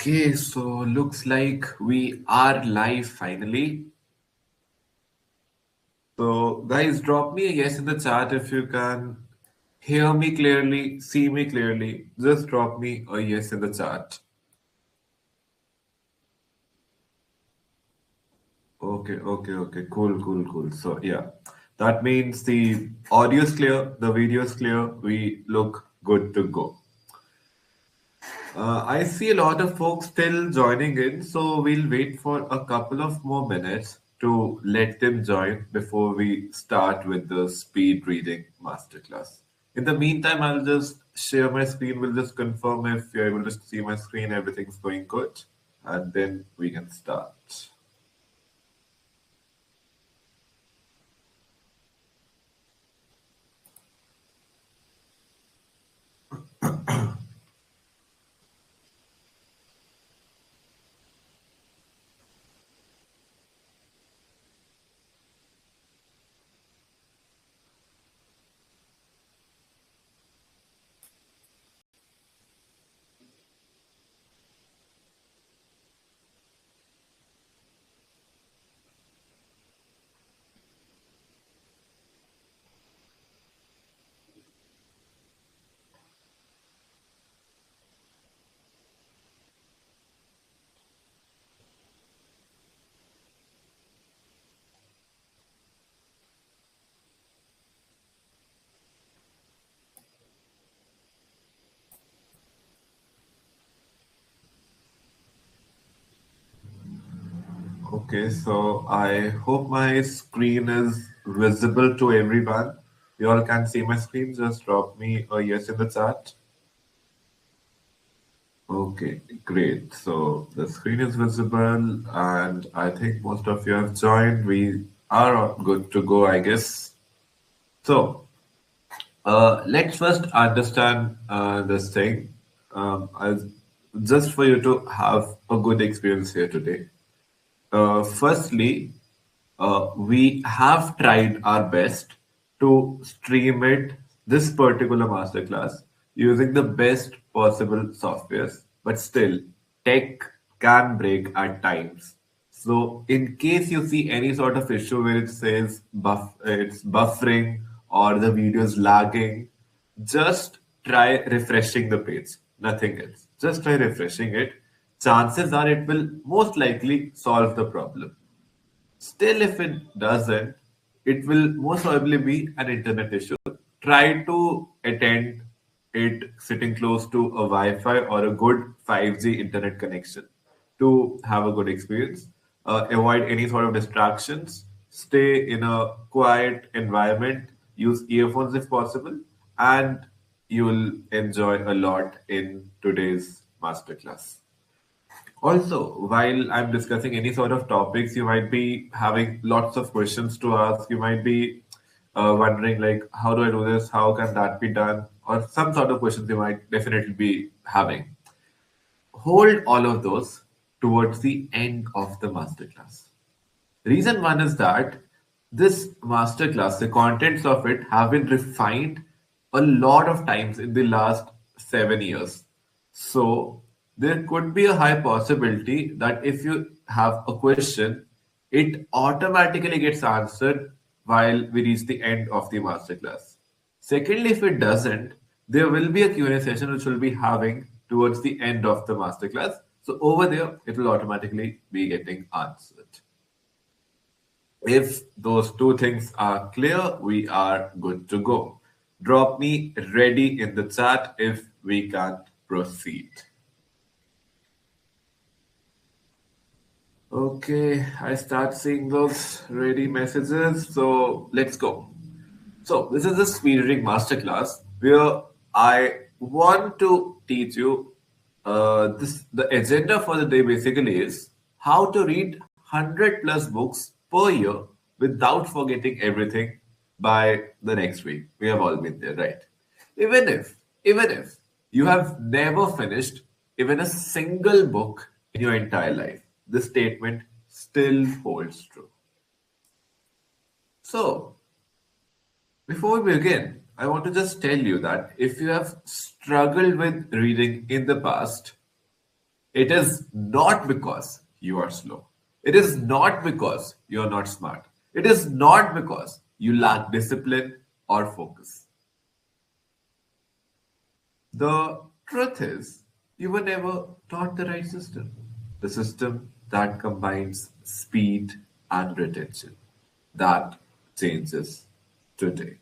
Okay, so looks like we are live finally. So, guys, drop me a yes in the chat if you can hear me clearly, see me clearly. Just drop me a yes in the chat. Okay. Cool. So, yeah, that means the audio is clear, the video is clear, we look good to go. I see a lot of folks still joining in, so we'll wait for a couple of more minutes to let them join before we start with the speed reading masterclass. In the meantime, I'll just share my screen. We'll just confirm if you're able to see my screen, everything's going good, and then we can start. Okay, so I hope my screen is visible to everyone. You all can see my screen. Just drop me a yes in the chat. Okay, great. So the screen is visible, and I think most of you have joined. We are good to go, I guess. So let's first understand this thing. Just for you to have a good experience here today. Firstly, we have tried our best to stream it, this particular masterclass, using the best possible softwares, but still, tech can break at times. So, in case you see any sort of issue where it says it's buffering or the video is lagging, just try refreshing the page, nothing else. Just try refreshing it. Chances are it will most likely solve the problem. Still, if it doesn't, it will most probably be an internet issue. Try to attend it sitting close to a Wi Fi or a good 5G internet connection to have a good experience. Avoid any sort of distractions. Stay in a quiet environment. Use earphones if possible, and you will enjoy a lot in today's masterclass. Also, while I'm discussing any sort of topics, you might be having lots of questions to ask. You might be wondering, like, how do I do this? How can that be done? Or some sort of questions you might definitely be having. Hold all of those towards the end of the masterclass. Reason one is that this masterclass, the contents of it have been refined a lot of times in the last 7 years. So there could be a high possibility that if you have a question, it automatically gets answered while we reach the end of the masterclass. Secondly, if it doesn't, there will be a Q&A session which we'll be having towards the end of the masterclass. So over there, it will automatically be getting answered. If those two things are clear, we are good to go. Drop me ready in the chat if we can proceed. Okay, I start seeing those ready messages. So let's go. So this is the speed reading masterclass where I want to teach you this. The agenda for the day basically is how to read 100 plus books per year without forgetting everything by the next week. We have all been there, right? Even if, even if you have never finished even a single book in your entire life, this statement still holds true. So before we begin, I want to just tell you that if you have struggled with reading in the past, It is not because you are slow. It is not because you are not smart. It is not because you lack discipline or focus. The truth is, you were never taught the right system. The system that combines speed and retention. That changes today.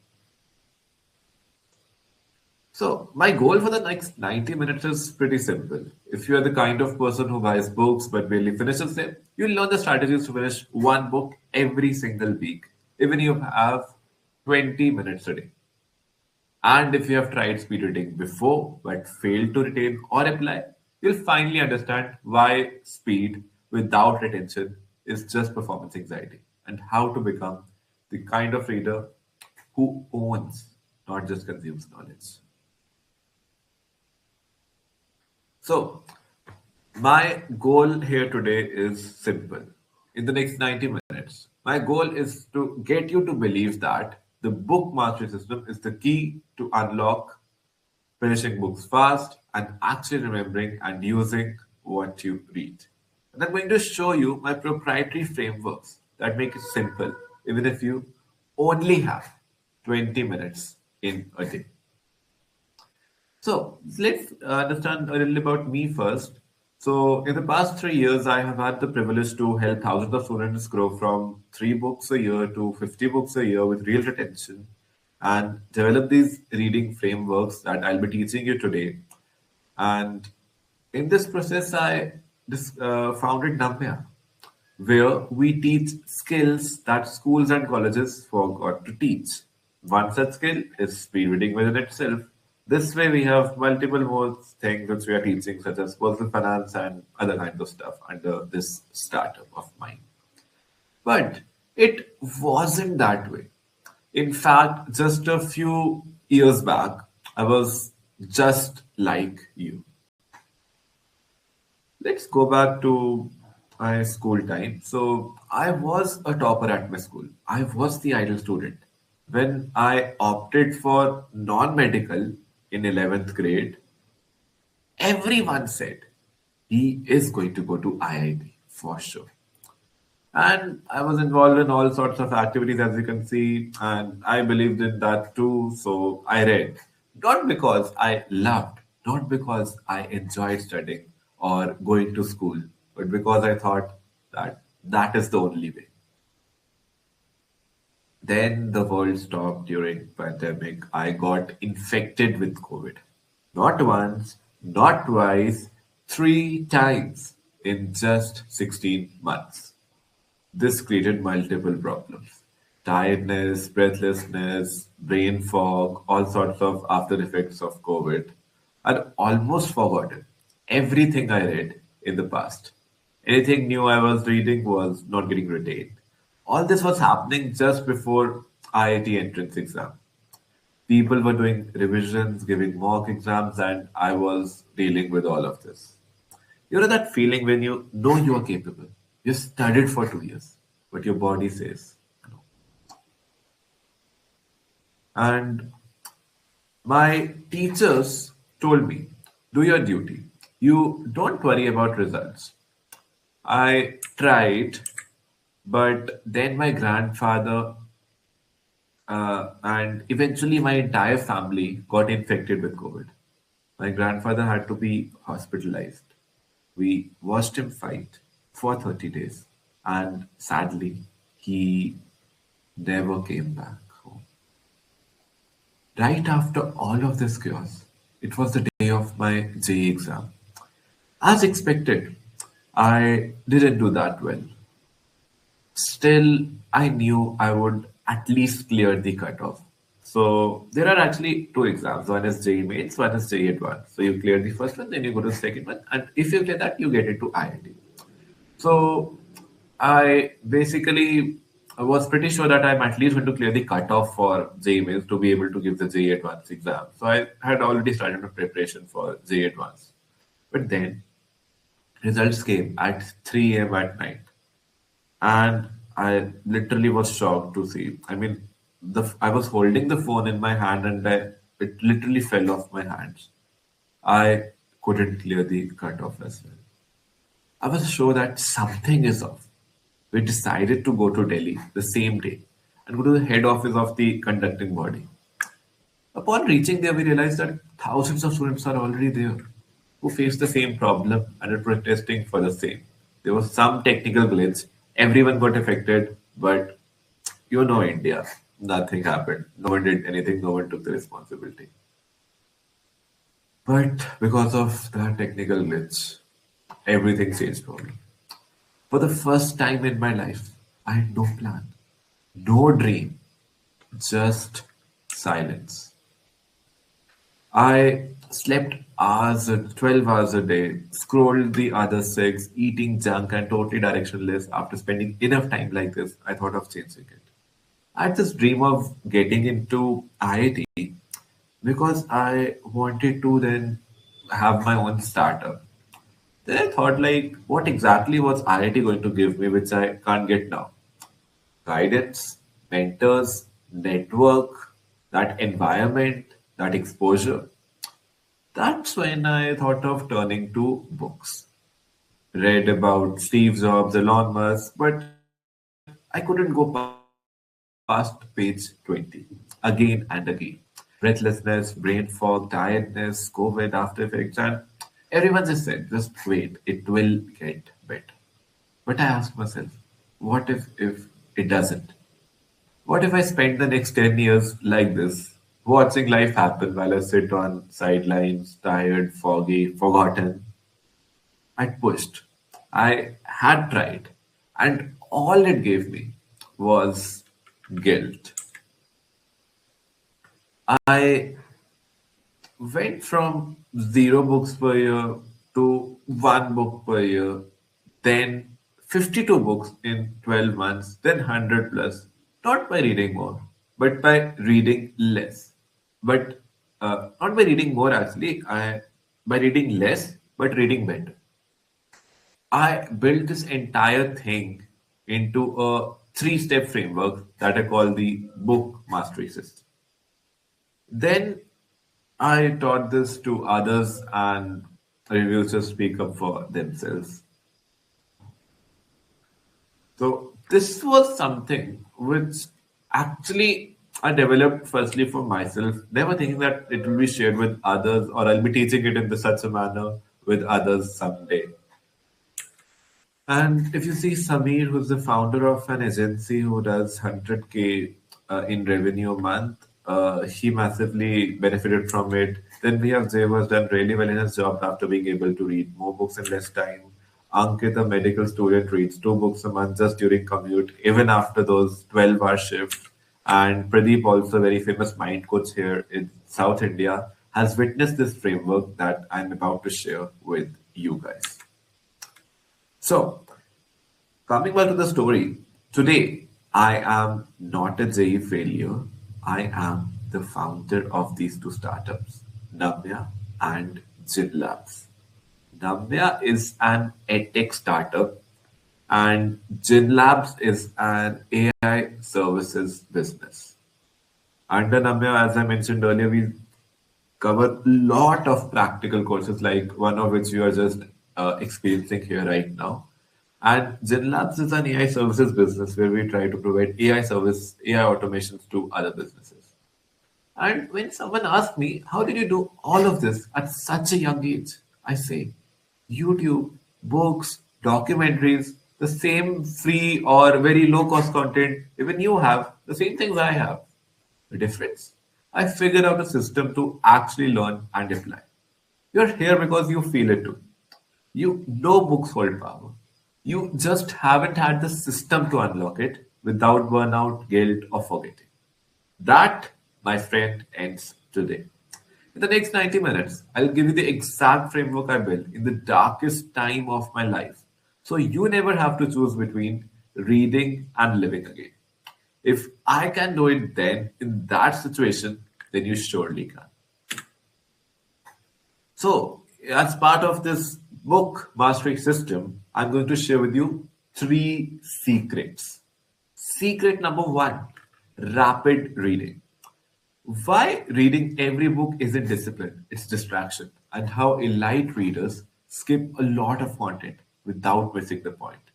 So, my goal for the next 90 minutes is pretty simple. If you are the kind of person who buys books but barely finishes them, you'll learn the strategies to finish one book every single week, even if you have 20 minutes a day. And if you have tried speed reading before but failed to retain or apply, you'll finally understand why speed without retention is just performance anxiety and how to become the kind of reader who owns, not just consumes knowledge. So, my goal here today is simple. In the next 90 minutes, my goal is to get you to believe that the book mastery system is the key to unlock finishing books fast and actually remembering and using what you read. And I'm going to show you my proprietary frameworks that make it simple, even if you only have 20 minutes in a day. So let's understand a little about me first. So in the past 3 years, I have had the privilege to help thousands of students grow from 3 books a year to 50 books a year with real retention and develop these reading frameworks that I'll be teaching you today. And in this process, I founded Namya, where we teach skills that schools and colleges forgot to teach. One such skill is speed reading within itself. This way, we have multiple more things which we are teaching, such as personal finance and other kinds of stuff under this startup of mine. But it wasn't that way. In fact, just a few years back, I was just like you. Let's go back to my school time. So I was a topper at my school. I was the ideal student. When I opted for non-medical in 11th grade, everyone said he is going to go to IIT for sure. And I was involved in all sorts of activities, as you can see, and I believed in that too. So I read, not because I loved, not because I enjoyed studying or going to school, but because I thought that that is the only way. Then the world stopped during pandemic. I got infected with COVID. Not once, not twice, 3 times in just 16 months. This created multiple problems: tiredness, breathlessness, brain fog, all sorts of after effects of COVID. I'd almost forgotten everything I read in the past. Anything new I was reading was not getting retained. All this was happening just before IIT entrance exam. People were doing revisions, giving mock exams, and I was dealing with all of this. You know that feeling when you know you are capable. You studied for 2 years, but your body says no. And my teachers told me, do your duty. You don't worry about results. I tried, but then my grandfather and eventually my entire family got infected with COVID. My grandfather had to be hospitalized. We watched him fight for 30 days, and sadly, he never came back home. Right after all of this chaos, it was the day of my JEE exam. As expected, I didn't do that well. Still, I knew I would at least clear the cutoff. So there are actually two exams. One is JEE Mains, one is JEE Advanced. So you clear the first one, then you go to the second one, and if you clear that, you get into IIT. So I basically was pretty sure that I'm at least going to clear the cutoff for JEE Mains to be able to give the JEE Advanced exam. So I had already started my preparation for JEE Advanced. But then results came at 3 a.m. at night, and I literally was shocked to see. I mean, I was holding the phone in my hand, and it literally fell off my hands. I couldn't clear the cutoff as well. I was sure that something is off. We decided to go to Delhi the same day and go to the head office of the conducting body. Upon reaching there, we realized that thousands of students are already there who face the same problem and are protesting for the same. There was some technical glitch, everyone got affected, but you know India, nothing happened. No one did anything, no one took the responsibility. But because of that technical glitch, everything changed for me. For the first time in my life, I had no plan, no dream, just silence. I slept 12 hours a day, scrolled the other six, eating junk and totally directionless. After spending enough time like this, I thought of changing it. I had this dream of getting into IIT because I wanted to then have my own startup. Then I thought, like, what exactly was IIT going to give me, which I can't get now? Guidance, mentors, network, that environment, that exposure. That's when I thought of turning to books. Read about Steve Jobs, Elon Musk, but I couldn't go past page 20 again and again. Breathlessness, brain fog, tiredness, COVID after effects, and everyone just said, just wait, it will get better. But I asked myself, what if it doesn't? What if I spend the next 10 years like this, watching life happen while I sit on sidelines, tired, foggy, forgotten? I pushed. I had tried. And all it gave me was guilt. I went from 0 books per year to 1 book per year, then 52 books in 12 months, then 100 plus. Not by reading more, but by reading less. But not by reading more actually, by reading less, but reading better. I built this entire thing into a three-step framework that I call the book mastery system. Then I taught this to others, and reviews just speak up for themselves. So this was something which actually I developed firstly for myself, never thinking that it will be shared with others or I'll be teaching it in such a manner with others someday. And if you see Samir, who's the founder of an agency who does 100K in revenue a month, he massively benefited from it. Then we have Jay, who has done really well in his job after being able to read more books in less time. Ankit, a medical student, reads 2 books a month just during commute, even after those 12-hour shifts. And Pradeep, also a very famous mind coach here in South India, has witnessed this framework that I'm about to share with you guys. So, coming back to the story, today I am not a JE failure. I am the founder of these two startups, Namya and Jin Labs. Namya is an edtech startup, and Jin Labs is an AI services business. Under Namya, as I mentioned earlier, we cover a lot of practical courses, like one of which you are just experiencing here right now. And GenLabs is an AI services business where we try to provide AI automations to other businesses. And when someone asks me, how did you do all of this at such a young age? I say, YouTube, books, documentaries, the same free or very low cost content, even you have, the same things I have. The difference? I figured out a system to actually learn and apply. You're here because you feel it too. You know books hold power. You just haven't had the system to unlock it without burnout, guilt, or forgetting. That, my friend, ends today. In the next 90 minutes, I'll give you the exact framework I built in the darkest time of my life. So you never have to choose between reading and living again. If I can do it then in that situation, then you surely can. So, as part of this book mastery system, I'm going to share with you 3 secrets. Secret number 1, rapid reading. Why reading every book isn't discipline, it's distraction, and how elite readers skip a lot of content without missing the point.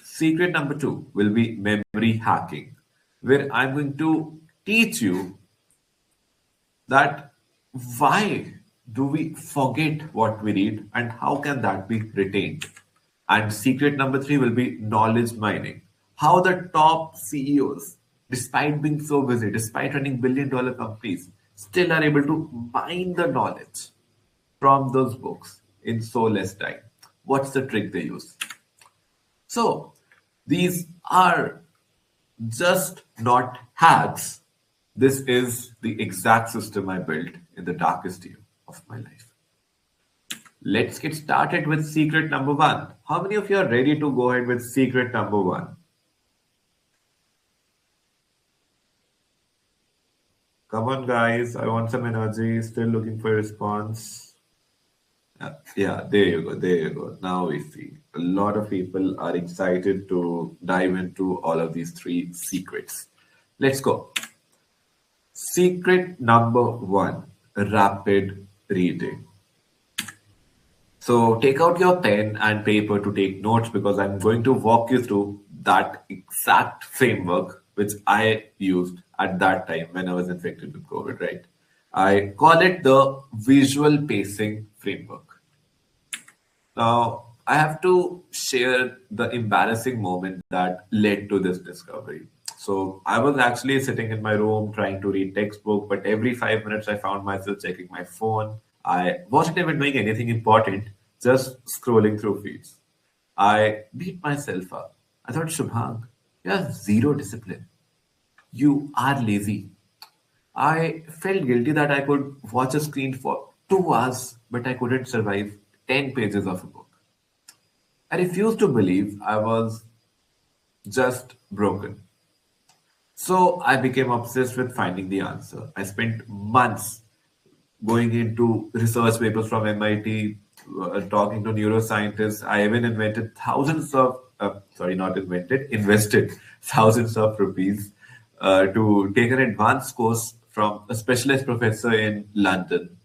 Secret number two will be memory hacking, where I'm going to teach you that why do we forget what we read and how can that be retained. And secret number three will be knowledge mining. How the top CEOs, despite being so busy, despite running billion-dollar companies, still are able to mine the knowledge from those books in so less time. What's the trick they use? So these are just not hacks. This is the exact system I built in the darkest year of my life. Let's get started with secret number one. How many of you are ready to go ahead with secret number one? Come on, guys. I want some energy. Still looking for a response. Yeah, there you go. There you go. Now we see a lot of people are excited to dive into all of these three secrets. Let's go. Secret number one, rapid reading. So take out your pen and paper to take notes because I'm going to walk you through that exact framework which I used at that time when I was infected with COVID, right? I call it the visual pacing framework. Now, I have to share the embarrassing moment that led to this discovery. So, I was actually sitting in my room trying to read textbook, but every 5 minutes I found myself checking my phone. I wasn't even doing anything important, just scrolling through feeds. I beat myself up. I thought, Shubhang, you have zero discipline. You are lazy. I felt guilty that I could watch a screen for 2 hours, but I couldn't survive 10 pages of a book. I refused to believe I was just broken. So I became obsessed with finding the answer. I spent months going into research papers from MIT, talking to neuroscientists. I even invested thousands of rupees to take an advanced course from a specialist professor in London.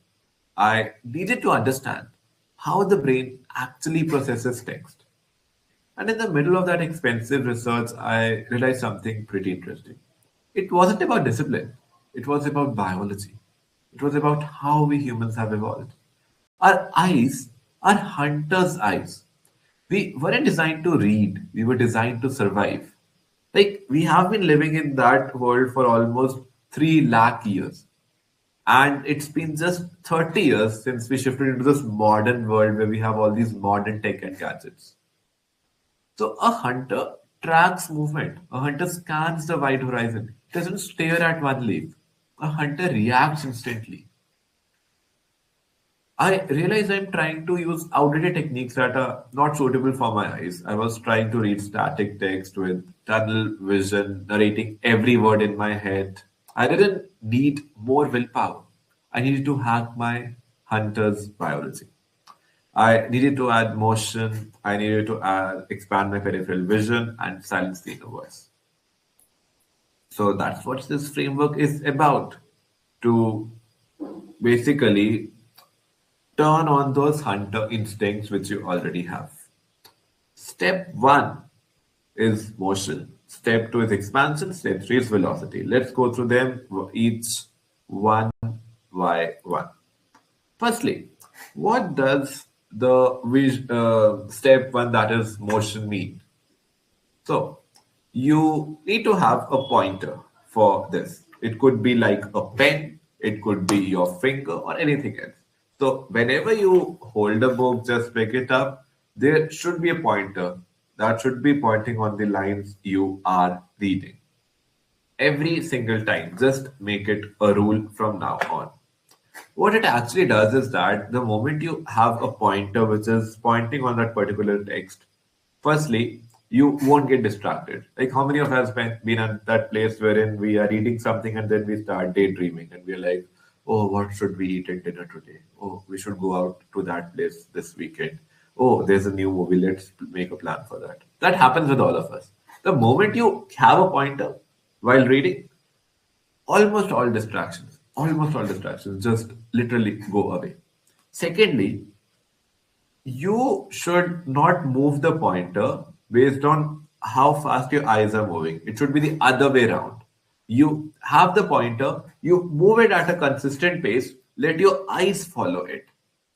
I needed to understand how the brain actually processes text. And in the middle of that expensive research, I realized something pretty interesting. It wasn't about discipline, it was about biology. It was about how we humans have evolved. Our eyes are hunters' eyes. We weren't designed to read, we were designed to survive. Like, we have been living in that world for almost 3 lakh years. And it's been just 30 years since we shifted into this modern world where we have all these modern tech and gadgets. So a hunter tracks movement. A hunter scans the wide horizon. He doesn't stare at one leaf. A hunter reacts instantly. I realize I'm trying to use outdated techniques that are not suitable for my eyes. I was trying to read static text with tunnel vision, narrating every word in my head. I didn't need more willpower. I needed to hack my hunter's biology. I needed to add motion. I needed to expand my peripheral vision and silence the inner voice. So that's what this framework is about to basically turn on those hunter instincts which you already have. Step one is motion. Step two is expansion. Step three is velocity. Let's go through them each one by one. Firstly, what does the step one, that is motion, mean? So you need to have a pointer for this. It could be like a pen, it could be your finger or anything else. So whenever you hold a book, just pick it up, there should be a pointer that should be pointing on the lines you are reading. Every single time, just make it a rule from now on. What it actually does is that the moment you have a pointer which is pointing on that particular text, firstly, you won't get distracted. Like, how many of us been at that place wherein we are reading something and then we start daydreaming and we're like, oh, what should we eat at dinner today? Oh, we should go out to that place this weekend. Oh, there's a new movie. Let's make a plan for that. That happens with all of us. The moment you have a pointer while reading, almost all distractions just literally go away. Secondly, You should not move the pointer based on how fast your eyes are moving. It should be the other way around. You have the pointer, you move it at a consistent pace, let your eyes follow it.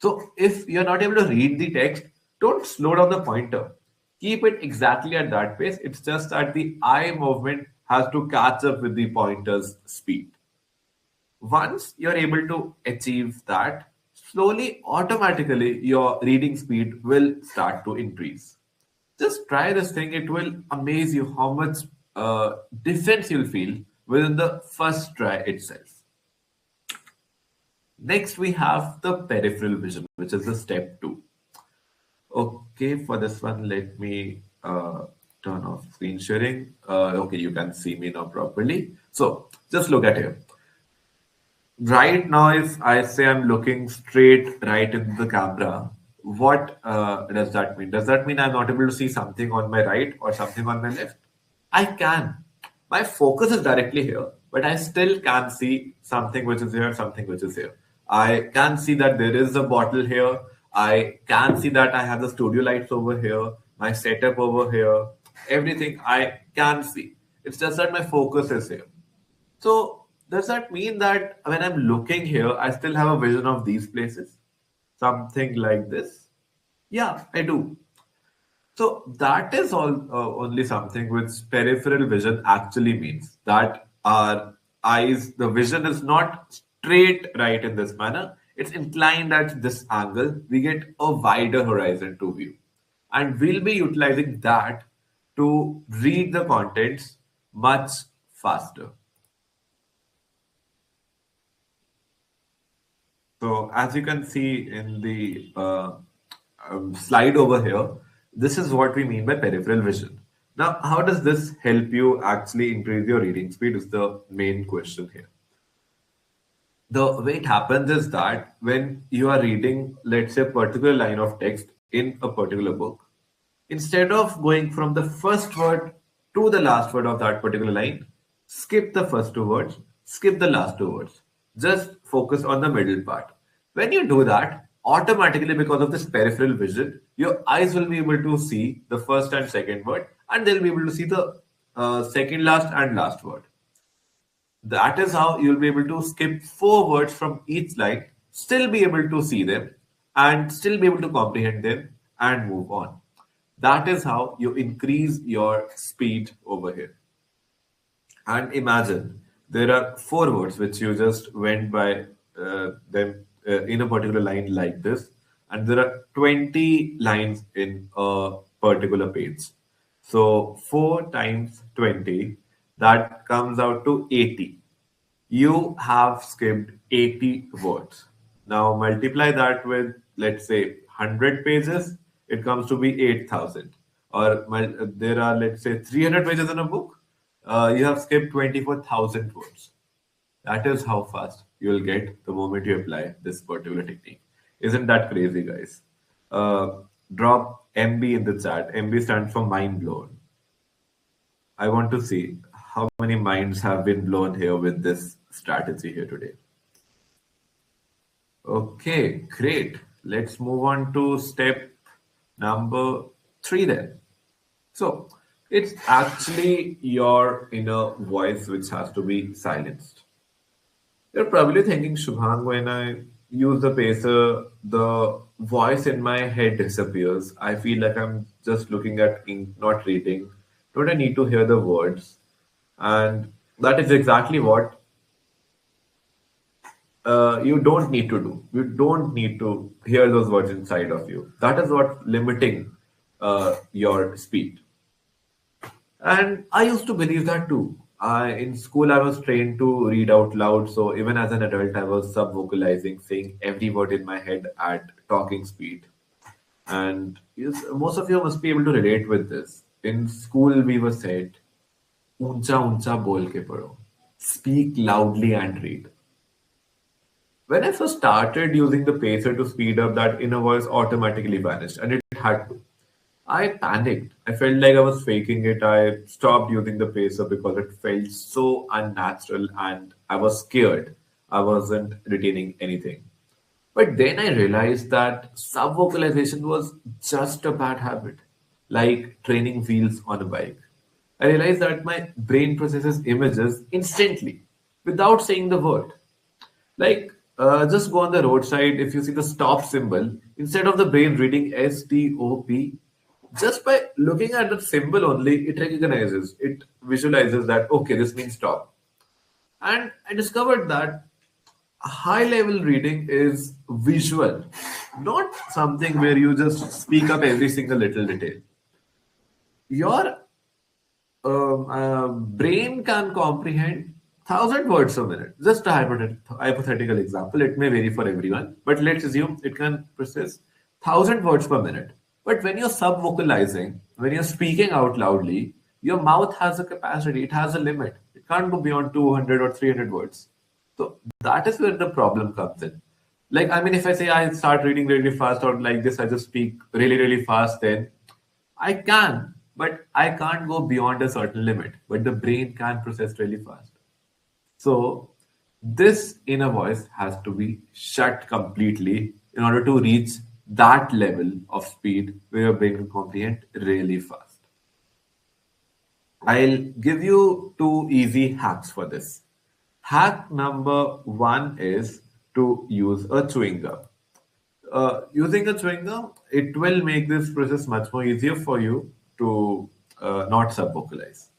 So if you're not able to read the text, don't slow down the pointer. Keep it exactly at that pace. It's just that the eye movement has to catch up with the pointer's speed. Once you're able to achieve that, slowly, automatically, your reading speed will start to increase. Just try this thing, it will amaze you how much difference you'll feel within the first try itself. Next, we have the peripheral vision, which is the step two. Okay, for this one, let me turn off screen sharing. Okay, you can see me now properly. So just look at here. Right now, if I say I'm looking straight right into the camera, what does that mean? Does that mean I'm not able to see something on my right or something on my left? I can. My focus is directly here, but I still can see something which is here, something which is here. I can see that there is a bottle here. I can see that I have the studio lights over here, my setup over here, everything I can see. It's just that my focus is here. So does that mean that when I'm looking here, I still have a vision of these places? Something like this? Yeah, I do. So that is all only something which peripheral vision actually means. That our eyes, the vision is not straight right in this manner. It's inclined at this angle. We get a wider horizon to view. And we'll be utilizing that to read the contents much faster. So as you can see in the slide over here, this is what we mean by peripheral vision. Now, how does this help you actually increase your reading speed is the main question here. The way it happens is that when you are reading, let's say, a particular line of text in a particular book, instead of going from the first word to the last word of that particular line, skip the first two words, skip the last two words. Just focus on the middle part. When you do that, automatically because of this peripheral vision, your eyes will be able to see the first and second word, and they'll be able to see the second last and last word. That is how you'll be able to skip four words from each line, still be able to see them, and still be able to comprehend them and move on. That is how you increase your speed over here. And imagine there are four words which you just went by them in a particular line like this, and there are 20 lines in a particular page. So 4 times 20, that comes out to 80. You have skipped 80 words. Now multiply that with, let's say, 100 pages, it comes to be 8,000. Or there are, let's say, 300 pages in a book, you have skipped 24,000 words. That is how fast you will get the moment you apply this particular technique. Isn't that crazy, guys? Drop MB in the chat. MB stands for mind blown. I want to see how many minds have been blown here with this strategy here today. Okay, great. Let's move on to step number three then. So it's actually your inner voice which has to be silenced. You're probably thinking, Shubhang, when I use the pacer, the voice in my head disappears. I feel like I'm just looking at ink, not reading. Don't I need to hear the words? And that is exactly what you don't need to do. You don't need to hear those words inside of you. That is what limiting your speed. And I used to believe that too. In school, I was trained to read out loud. So even as an adult, I was sub vocalizing, saying every word in my head at talking speed. And yes, most of you must be able to relate with this. In school, we were said, "Uncha uncha bol ke pado." Speak loudly and read. When I first started using the pacer to speed up, that inner voice automatically vanished, and it had to. I panicked. I felt like I was faking it. I stopped using the pacer because it felt so unnatural and I was scared. I wasn't retaining anything. But then I realized that sub-vocalization was just a bad habit, like training wheels on a bike. I realized that my brain processes images instantly without saying the word. Like, just go on the roadside, if you see the stop symbol, instead of the brain reading STOP, just by looking at the symbol only, it recognizes, it visualizes that, okay, this means stop. And I discovered that high level reading is visual, not something where you just speak up every single little detail. Your brain can comprehend 1,000 words a minute. Just a hypothetical example. It may vary for everyone, but let's assume it can process 1,000 words per minute. But when you're sub vocalizing, when you're speaking out loudly, your mouth has a capacity, it has a limit. It can't go beyond 200 or 300 words. So that is where the problem comes in. Like, I mean, if I say I start reading really fast or like this, I just speak really, really fast, then I can, but I can't go beyond a certain limit. But the brain can process really fast. So this inner voice has to be shut completely in order to reach that level of speed where your brain can comprehend really fast. I'll give you two easy hacks for this. Hack number one is to use a chewing gum. Using a chewing gum, it will make this process much more easier for you to not subvocalize.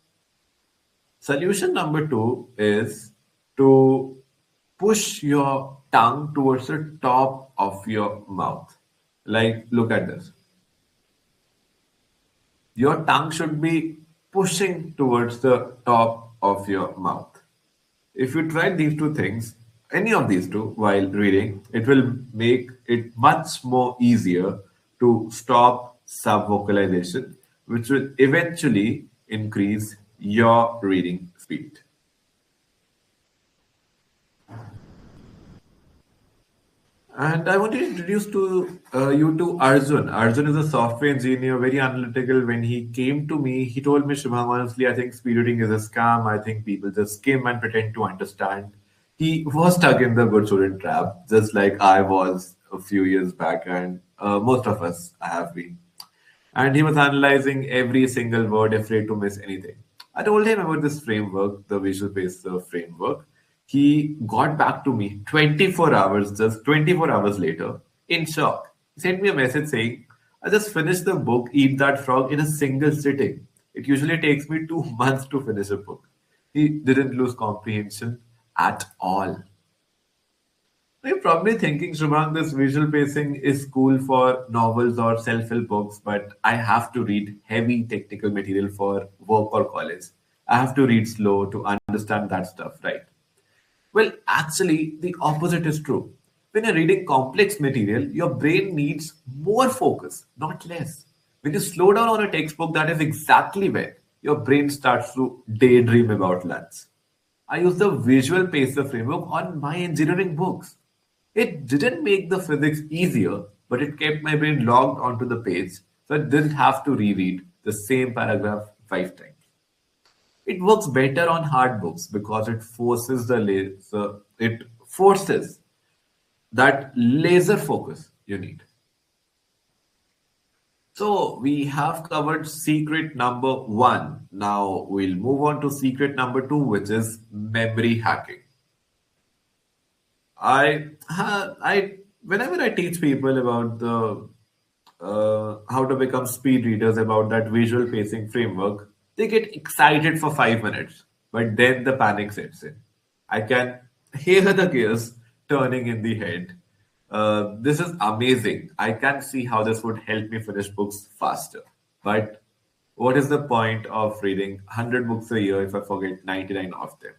Solution number two is to push your tongue towards the top of your mouth. Like, look at this. Your tongue should be pushing towards the top of your mouth. If you try these two things, any of these two while reading, it will make it much more easier to stop subvocalization, which will eventually increase your reading speed. And I want to introduce to you to Arjun. Arjun is a software engineer, very analytical. When he came to me, he told me, Shubham, honestly, I think speed reading is a scam. I think people just skim and pretend to understand. He was stuck in the good student trap, just like I was a few years back, and most of us have been. And he was analyzing every single word, afraid to miss anything. I told him about this framework, the Visual Pacer framework. He got back to me 24 hours, just 24 hours later, in shock. He sent me a message saying, I just finished the book, Eat That Frog, in a single sitting. It usually takes me 2 months to finish a book. He didn't lose comprehension at all. You're probably thinking, Shubham, this visual pacing is cool for novels or self-help books, but I have to read heavy technical material for work or college. I have to read slow to understand that stuff, right? Well, actually, the opposite is true. When you're reading complex material, your brain needs more focus, not less. When you slow down on a textbook, that is exactly when your brain starts to daydream about lunch. I use the visual pacer framework on my engineering books. It didn't make the physics easier, but it kept my brain logged onto the page, so I didn't have to reread the same paragraph 5 times. It works better on hard books because it forces that laser focus you need. So we have covered secret number one. Now we'll move on to secret number two, which is memory hacking. Whenever I teach people about the how to become speed readers, about that visual pacing framework, they get excited for 5 minutes, but then the panic sets in. I can hear the gears turning in the head. This is amazing. I can see how this would help me finish books faster. But what is the point of reading 100 books a year if I forget 99 of them?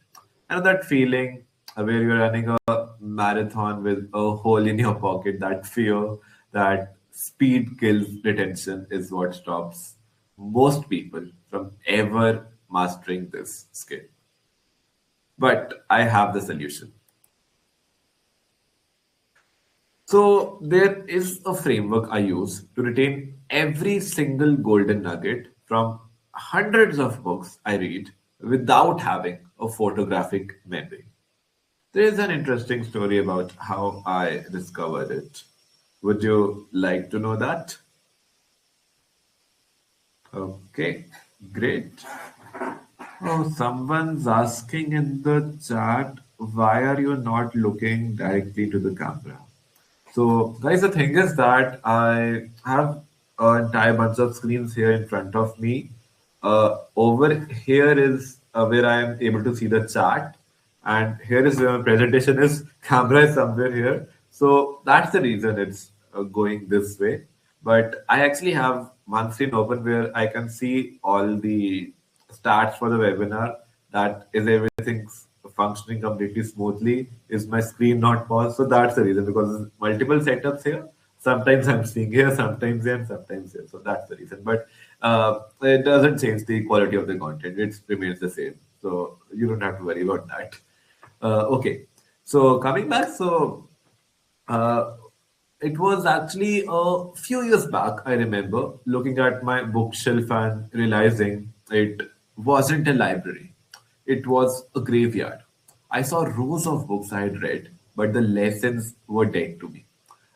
And that feeling where you're running a marathon with a hole in your pocket, that fear that speed kills retention is what stops most people from ever mastering this skill. But I have the solution. So there is a framework I use to retain every single golden nugget from hundreds of books I read without having a photographic memory. There is an interesting story about how I discovered it. Would you like to know that? Okay, great. Oh, someone's asking in the chat, why are you not looking directly to the camera? So, guys, the thing is that I have an entire bunch of screens here in front of me. Over here is where I am able to see the chat, and here is where my presentation is. Camera is somewhere here. So that's the reason it's going this way. But I actually have one screen open where I can see all the stats for the webinar. That is everything functioning completely smoothly. Is my screen not paused? So that's the reason because there's multiple setups here. Sometimes I'm seeing here, sometimes here, and sometimes here. So that's the reason. But it doesn't change the quality of the content. It remains the same. So you don't have to worry about that. Okay. So coming back, uh, it was actually a few years back, I remember looking at my bookshelf and realizing it wasn't a library. It was a graveyard. I saw rows of books I had read, but the lessons were dead to me.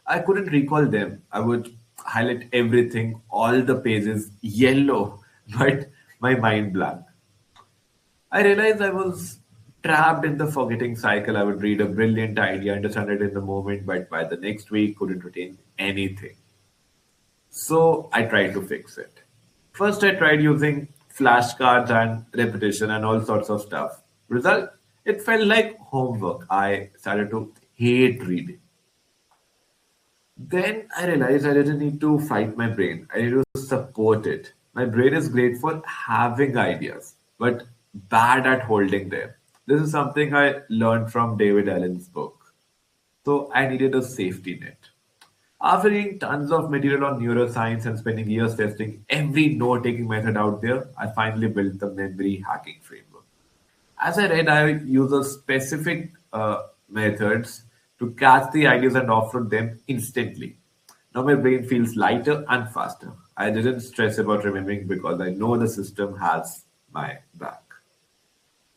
I couldn't recall them. I would highlight everything, all the pages yellow, but my mind blank. I realized I was trapped in the forgetting cycle. I would read a brilliant idea, understand it in the moment, but by the next week couldn't retain anything. So I tried to fix it. First, I tried using flashcards and repetition and all sorts of stuff. Result, it felt like homework. I started to hate reading. Then I realized I didn't need to fight my brain. I need to support it. My brain is great for having ideas, but bad at holding them. This is something I learned from David Allen's book. So I needed a safety net. After reading tons of material on neuroscience and spending years testing every note taking method out there, I finally built the memory hacking framework. As I read, I use a specific methods to catch the ideas and offload them instantly. Now my brain feels lighter and faster. I didn't stress about remembering because I know the system has my back.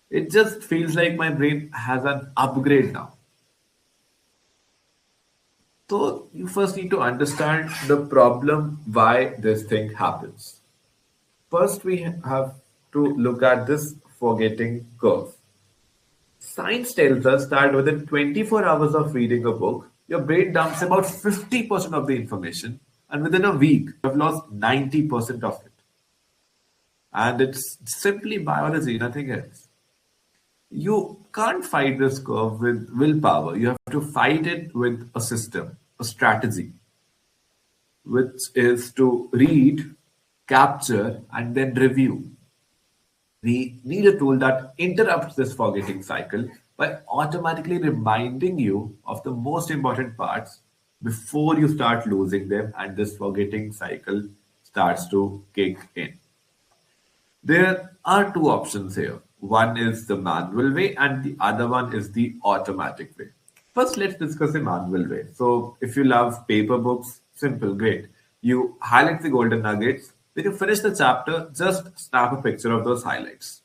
It just feels like my brain has an upgrade now. So you first need to understand the problem why this thing happens. First, we have to look at this forgetting curve. Science tells us that within 24 hours of reading a book, your brain dumps about 50% of the information, and within a week, you have lost 90% of it. And it's simply biology, nothing else. You can't fight this curve with willpower. You have to fight it with a system, a strategy, which is to read, capture, and then review. We need a tool that interrupts this forgetting cycle by automatically reminding you of the most important parts before you start losing them and this forgetting cycle starts to kick in. There are two options here. One is the manual way and the other one is the automatic way. First, let's discuss the manual way. So, if you love paper books, simple, great. You highlight the golden nuggets. When you finish the chapter, just snap a picture of those highlights,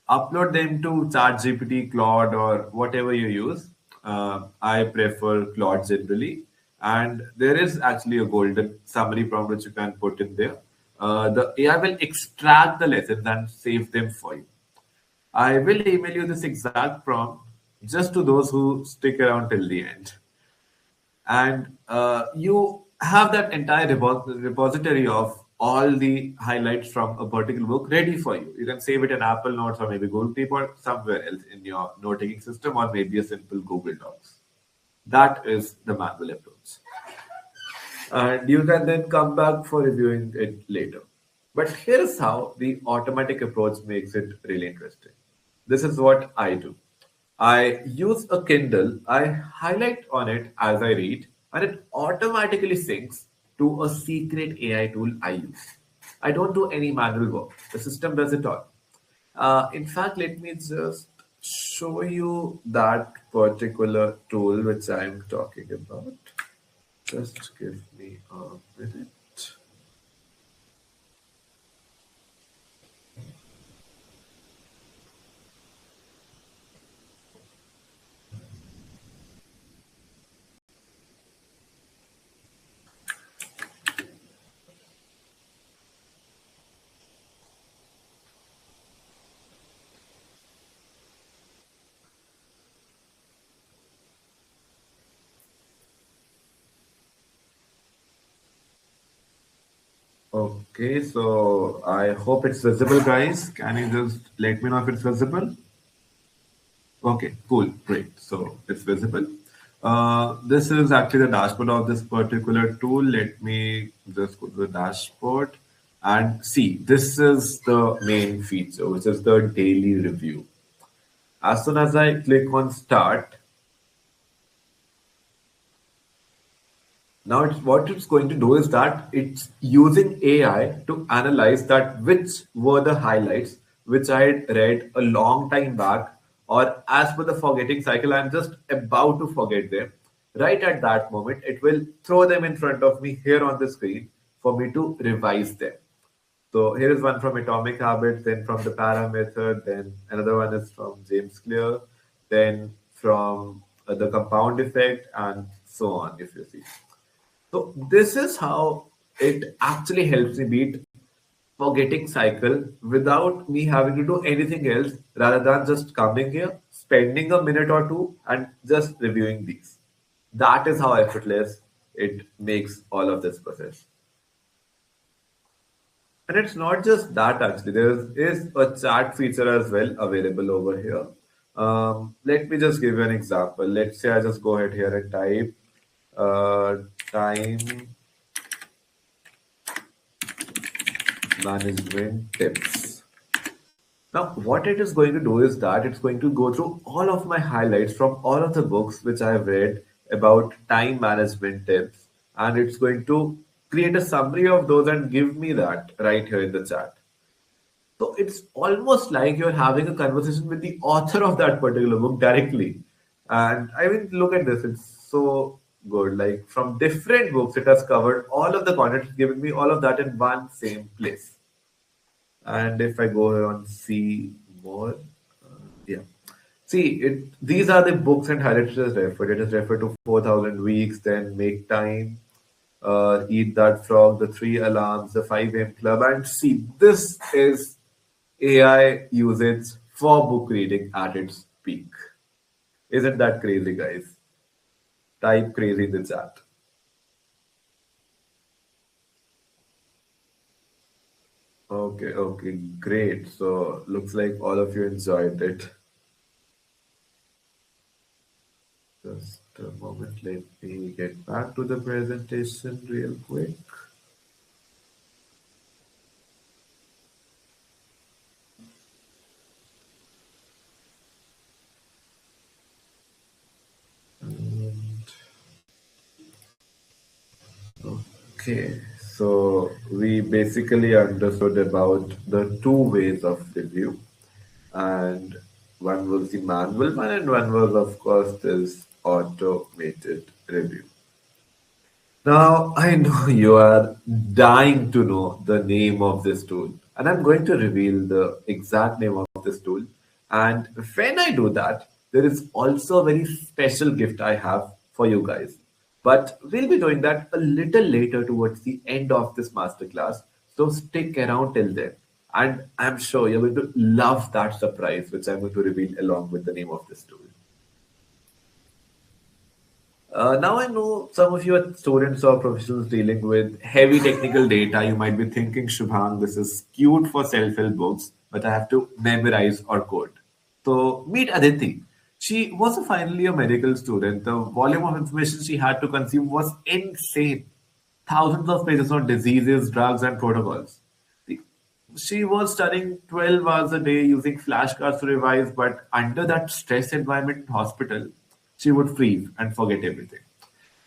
upload them to ChatGPT, Claude, or whatever you use. I prefer Claude generally, and there is actually a golden summary prompt which you can put in there. The AI will extract the lessons and save them for you. I will email you this exact prompt just to those who stick around till the end, and you have that entire repository of all the highlights from a particular book ready for you. You can save it in Apple Notes or maybe Google Keep or somewhere else in your note-taking system or maybe a simple Google Docs. That is the manual approach. And you can then come back for reviewing it later. But here's how the automatic approach makes it really interesting. This is what I do. I use a Kindle, I highlight on it as I read, and it automatically syncs to a secret AI tool I use. I don't do any manual work, the system does it all. In fact, let me just show you that particular tool which I'm talking about. Just give me a minute. Okay, so I hope it's visible, guys. Can you just let me know if it's visible? Okay, cool, great. So it's visible. This is actually the dashboard of this particular tool. Let me just go to the dashboard and see. This is the main feature, which is the daily review. As soon as I click on start, now what it's going to do is that it's using AI to analyze that which were the highlights which I had read a long time back, or as per the forgetting cycle, I'm just about to forget them. Right at that moment, it will throw them in front of me here on the screen for me to revise them. So here is one from Atomic Habits, then from the Para Method, then another one is from James Clear, then from the Compound Effect, and so on, if you see. So this is how it actually helps me beat forgetting cycle without me having to do anything else rather than just coming here, spending a minute or two and just reviewing these. That is how effortless it makes all of this process. And it's not just that actually. There is a chat feature as well available over here. Let me just give you an example. Let's say I just go ahead here and type uh, time management tips. Now, what it is going to do is that it's going to go through all of my highlights from all of the books which I have read about time management tips, and it's going to create a summary of those and give me that right here in the chat. So it's almost like you're having a conversation with the author of that particular book directly. And I mean, look at this, it's so good. Like from different books, it has covered all of the content, it's given me all of that in one same place. And if I go on see more, yeah. See, these are the books and highlights it is referred. It is referred to 4,000 weeks, then Make Time, Eat That Frog, The Three Alarms, The 5 a.m. Club. And see, this is AI usage for book reading at its peak. Isn't that crazy, guys? Type crazy in the chat. Okay, okay, great. So looks like all of you enjoyed it. Just a moment, let me get back to the presentation real quick. And, okay, so we basically understood about the two ways of review, and one was the manual one, and one was, of course, this automated review. Now, I know you are dying to know the name of this tool, and I'm going to reveal the exact name of this tool. And when I do that, there is also a very special gift I have for you guys. But we'll be doing that a little later towards the end of this masterclass. So stick around till then. And I'm sure you're going to love that surprise, which I'm going to reveal along with the name of this tool. Now I know some of you are students or professionals dealing with heavy technical data. You might be thinking, Shubhang, this is cute for self-help books, but I have to memorize or code. So meet Aditi. She was a final year medical student. The volume of information she had to consume was insane. Thousands of pages on diseases, drugs, and protocols. She was studying 12 hours a day using flashcards to revise, but under that stress environment in hospital, she would freeze and forget everything.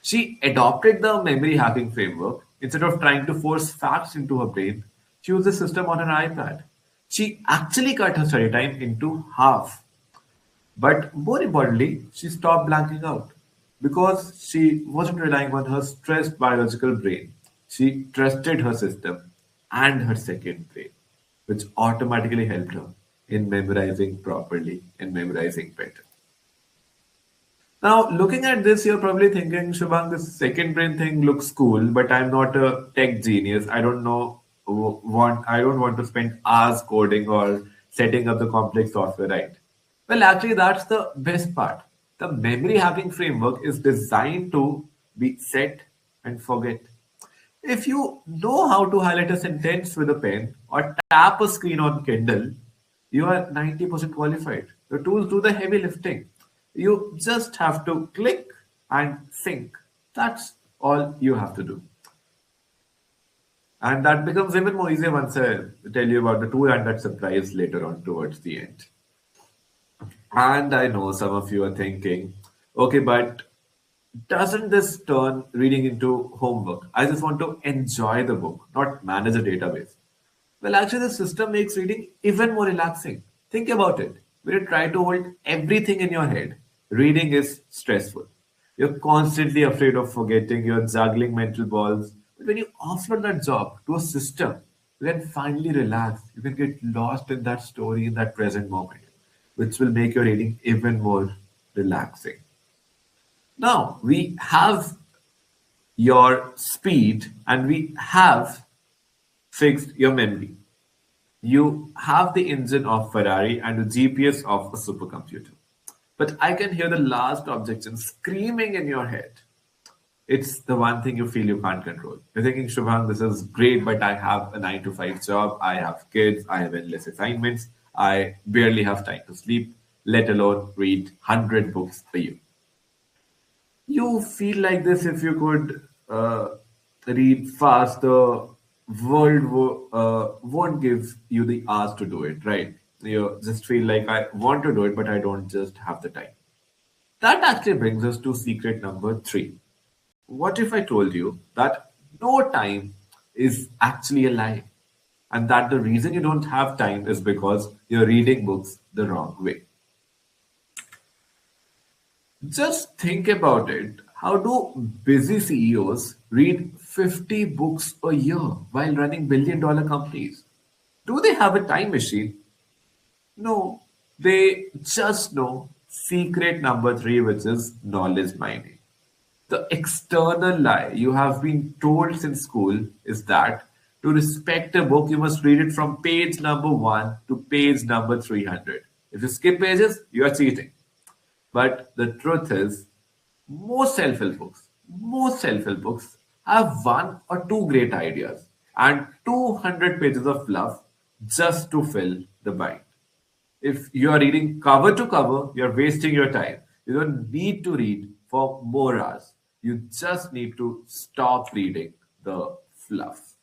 She adopted the memory hacking framework. Instead of trying to force facts into her brain, she used the system on her iPad. She actually cut her study time into half. But more importantly, she stopped blanking out because she wasn't relying on her stressed biological brain. She trusted her system and her second brain, which automatically helped her in memorizing properly and memorizing better. Now, looking at this, you're probably thinking, Shubhang, this second brain thing looks cool, but I'm not a tech genius. I don't know, I don't want to spend hours coding or setting up the complex software, right? Well, actually, that's the best part. The memory hacking framework is designed to be set and forget. If you know how to highlight a sentence with a pen or tap a screen on Kindle, you are 90% qualified. The tools do the heavy lifting. You just have to click and think. That's all you have to do. And that becomes even more easier once I tell you about the tool and that surprise later on towards the end. And I know some of you are thinking, okay, but doesn't this turn reading into homework? I just want to enjoy the book, not manage a database. Well, actually, the system makes reading even more relaxing. Think about it. When you try to hold everything in your head, reading is stressful. You're constantly afraid of forgetting, you're juggling mental balls. But when you offload that job to a system, you can finally relax. You can get lost in that story in that present moment, which will make your reading even more relaxing. Now, we have your speed and we have fixed your memory. You have the engine of Ferrari and the GPS of a supercomputer. But I can hear the last objection screaming in your head. It's the one thing you feel you can't control. You're thinking, Shubham, this is great, but I have a 9 to 5 job. I have kids. I have endless assignments. I barely have time to sleep, let alone read 100 books a year. You feel like this if you could read fast, the won't give you the hours to do it, right? You just feel like I want to do it, but I don't just have the time. That actually brings us to secret number three. What if I told you that no time is actually a lie? And that the reason you don't have time is because you're reading books the wrong way. Just think about it. How do busy CEOs read 50 books a year while running billion-dollar companies? Do they have a time machine? No, they just know secret number three, which is knowledge mining. The external lie you have been told since school is that to respect a book, you must read it from page number one to page number 300. If you skip pages, you are cheating. But the truth is, most self-help books have one or two great ideas and 200 pages of fluff just to fill the bind. If you are reading cover to cover, you're wasting your time. You don't need to read for more hours. You just need to stop reading the fluff.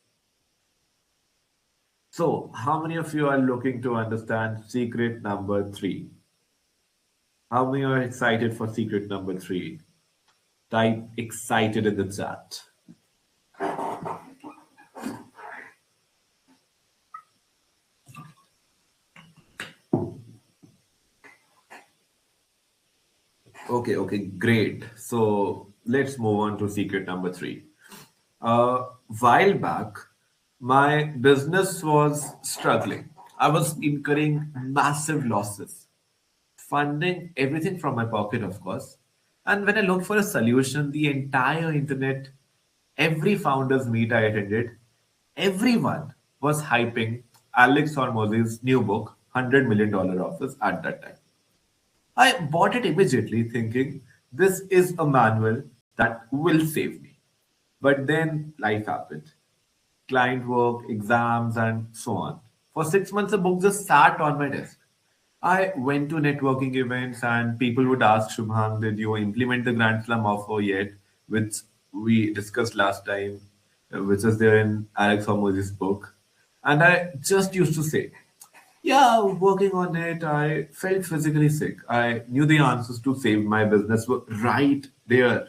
So, how many of you are looking to understand secret number three? How many are excited for secret number three? Type excited in the chat. Okay, great. So let's move on to secret number three. A while back, my business was struggling. I was incurring massive losses, funding everything from my pocket, of course. And when I looked for a solution, the entire internet, every founders meet I attended, everyone was hyping Alex Hormozzi's new book, $100 million Office, at that time. I bought it immediately, thinking this is a manual that will save me. But then life happened, client work, exams, and so on. For 6 months, the book just sat on my desk. I went to networking events, and people would ask, Shubham, did you implement the Grand Slam offer yet? Which we discussed last time, which is there in Alex Hormozzi's book. And I just used to say, yeah, working on it, I felt physically sick. I knew the answers to save my business were right there.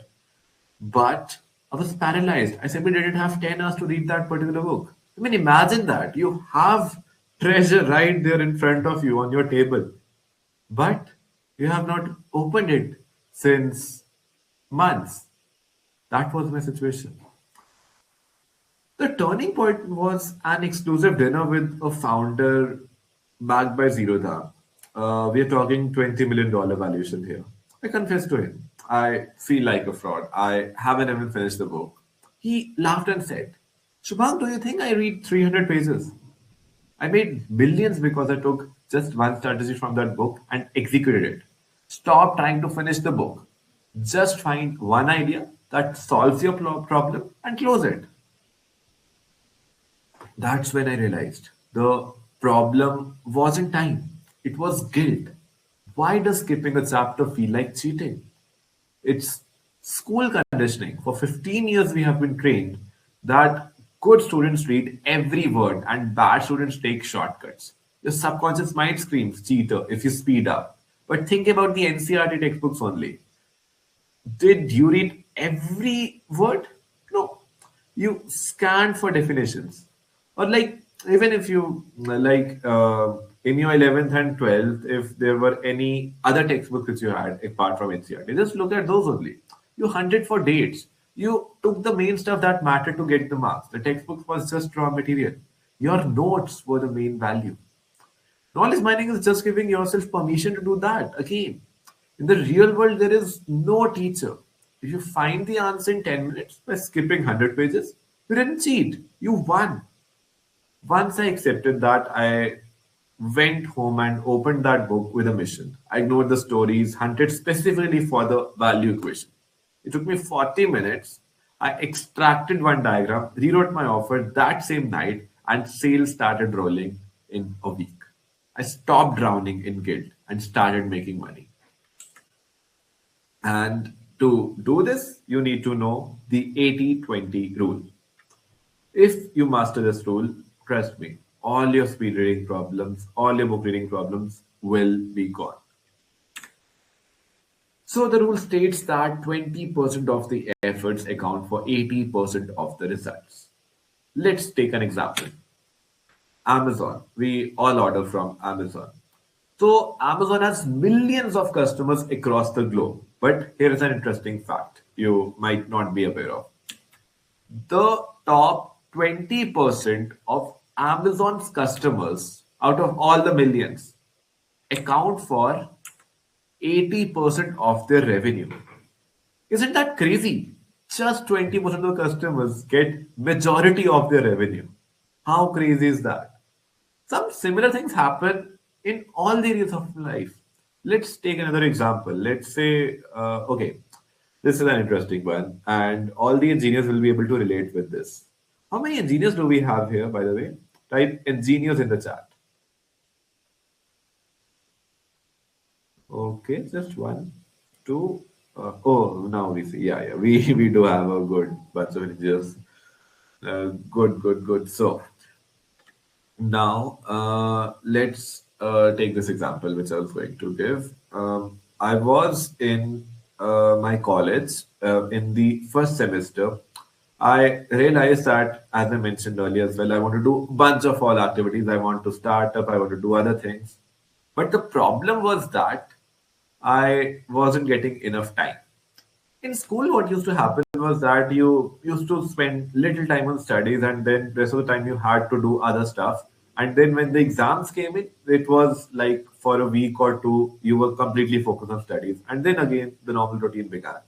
But I was paralyzed. I simply didn't have 10 hours to read that particular book. I mean, imagine that. You have treasure right there in front of you on your table, but you have not opened it since months. That was my situation. The turning point was an exclusive dinner with a founder backed by Zero Dam. We are talking $20 million valuation here. I confessed to him. I feel like a fraud. I haven't even finished the book. He laughed and said, Shubham, do you think I read 300 pages? I made millions because I took just one strategy from that book and executed it. Stop trying to finish the book. Just find one idea that solves your problem and close it. That's when I realized the problem wasn't time, it was guilt. Why does skipping a chapter feel like cheating? It's school conditioning. For 15 years, we have been trained that good students read every word and bad students take shortcuts. Your subconscious mind screams cheater if you speed up. But think about the NCRT textbooks only. Did you read every word? No. You scanned for definitions. Or like even if you in your 11th and 12th, if there were any other textbooks which you had apart from NCRT, just look at those only. You hunted for dates. You took the main stuff that mattered to get the marks. The textbook was just raw material. Your notes were the main value. Knowledge mining is just giving yourself permission to do that again. In the real world, there is no teacher. If you find the answer in 10 minutes by skipping 100 pages, you didn't cheat. You won. Once I accepted that, I went home and opened that book with a mission. I ignored the stories, hunted specifically for the value equation. It took me 40 minutes. I extracted one diagram, rewrote my offer that same night, and sales started rolling in a week. I stopped drowning in guilt and started making money. And to do this, you need to know the 80-20 rule. If you master this rule, trust me, all your speed reading problems, all your book reading problems will be gone. So the rule states that 20% of the efforts account for 80% of the results. Let's take an example. Amazon. We all order from Amazon. So Amazon has millions of customers across the globe. But here is an interesting fact you might not be aware of. The top 20% of Amazon's customers out of all the millions account for 80% of their revenue. Isn't that crazy? Just 20% of the customers get majority of their revenue. How crazy is that? Some similar things happen in all the areas of life. Let's take another example. Let's say, okay, this is an interesting one, and all the engineers will be able to relate with this. How many engineers do we have here, by the way? Type engineers in the chat. Okay, just one, two. Oh, now we see. Yeah, yeah, we do have a good bunch of engineers. Good, good, good. So now let's take this example which I was going to give. I was in my college in the first semester. I realized that, as I mentioned earlier as well, I want to do bunch of all activities. I want to start up. I want to do other things. But the problem was that I wasn't getting enough time. In school, what used to happen was that you used to spend little time on studies, and then rest of the time you had to do other stuff. And then when the exams came in, it was like for a week or two, you were completely focused on studies. And then again, the normal routine began.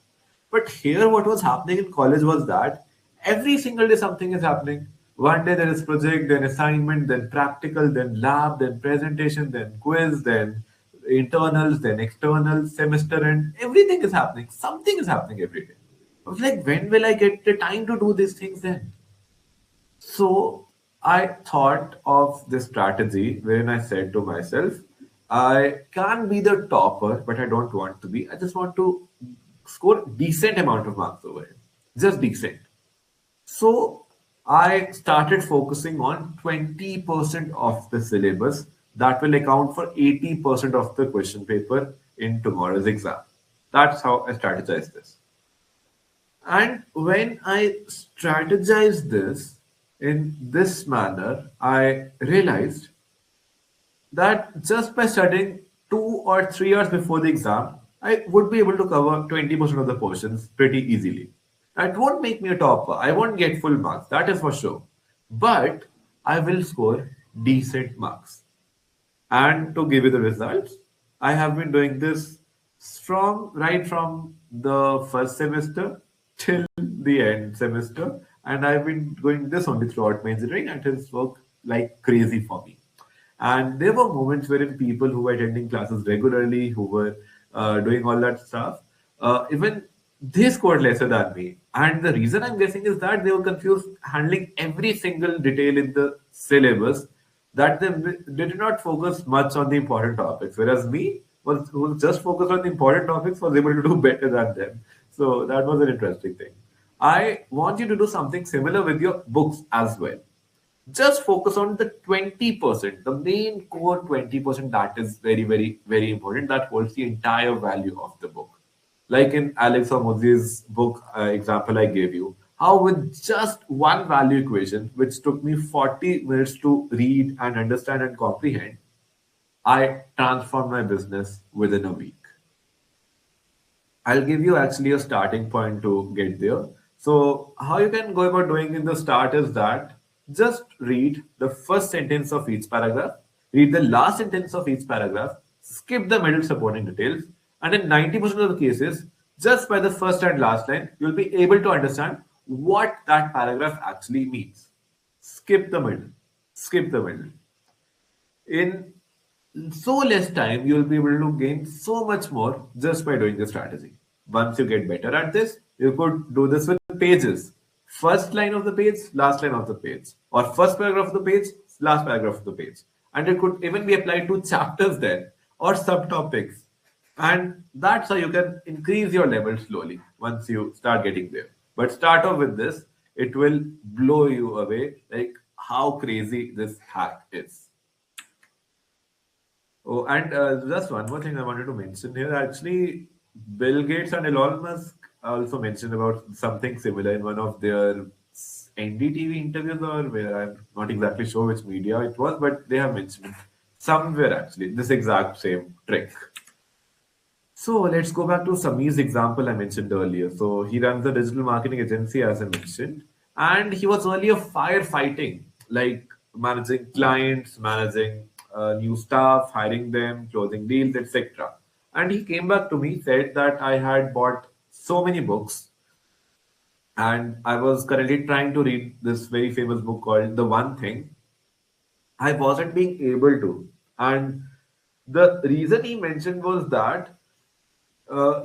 But here, what was happening in college was that every single day something is happening. One day there is project, then assignment, then practical, then lab, then presentation, then quiz, then internals, then externals, semester end. Everything is happening. Something is happening every day. I was like, when will I get the time to do these things then? So I thought of this strategy wherein I said to myself, I can be the topper, but I don't want to be. I just want to score decent amount of marks over it. Just decent. So I started focusing on 20% of the syllabus that will account for 80% of the question paper in tomorrow's exam. That's how I strategized this. And when I strategized this in this manner, I realized that just by studying 2 or 3 hours before the exam, I would be able to cover 20% of the portions pretty easily. It won't make me a topper. I won't get full marks, that is for sure. But I will score decent marks. And to give you the results, I have been doing this from right from the first semester till the end semester, and I've been doing this only throughout my engineering, and it has worked like crazy for me. And there were moments wherein people who were attending classes regularly, who were doing all that stuff, even They scored lesser than me. And the reason I'm guessing is that they were confused handling every single detail in the syllabus that they did not focus much on the important topics. Whereas me, who was just focused on the important topics, was able to do better than them. So that was an interesting thing. I want you to do something similar with your books as well. Just focus on the 20%, the main core 20% that is very, very, very important, that holds the entire value of the book. Like in Alex Hormozi's book example I gave you, how with just one value equation, which took me 40 minutes to read and understand and comprehend, I transformed my business within a week. I'll give you actually a starting point to get there. So, how you can go about doing in the start is that just read the first sentence of each paragraph, read the last sentence of each paragraph, skip the middle supporting details, and in 90% of the cases, just by the first and last line, you'll be able to understand what that paragraph actually means. Skip the middle. Skip the middle. In so less time, you'll be able to gain so much more just by doing the strategy. Once you get better at this, you could do this with pages. First line of the page, last line of the page, or first paragraph of the page, last paragraph of the page. And it could even be applied to chapters then or subtopics. And that's how you can increase your level slowly once you start getting there. But start off with this, it will blow you away like how crazy this hack is. Oh, and just one more thing I wanted to mention here. Actually, Bill Gates and Elon Musk also mentioned about something similar in one of their NDTV interviews, or where I'm not exactly sure which media it was, but they have mentioned it somewhere actually, this exact same trick. So let's go back to Samir's example I mentioned earlier. So he runs a digital marketing agency, as I mentioned, and he was earlier firefighting, like managing clients, managing new staff, hiring them, closing deals, etc. And he came back to me, said that I had bought so many books, and I was currently trying to read this very famous book called The One Thing. I wasn't being able to, and the reason he mentioned was that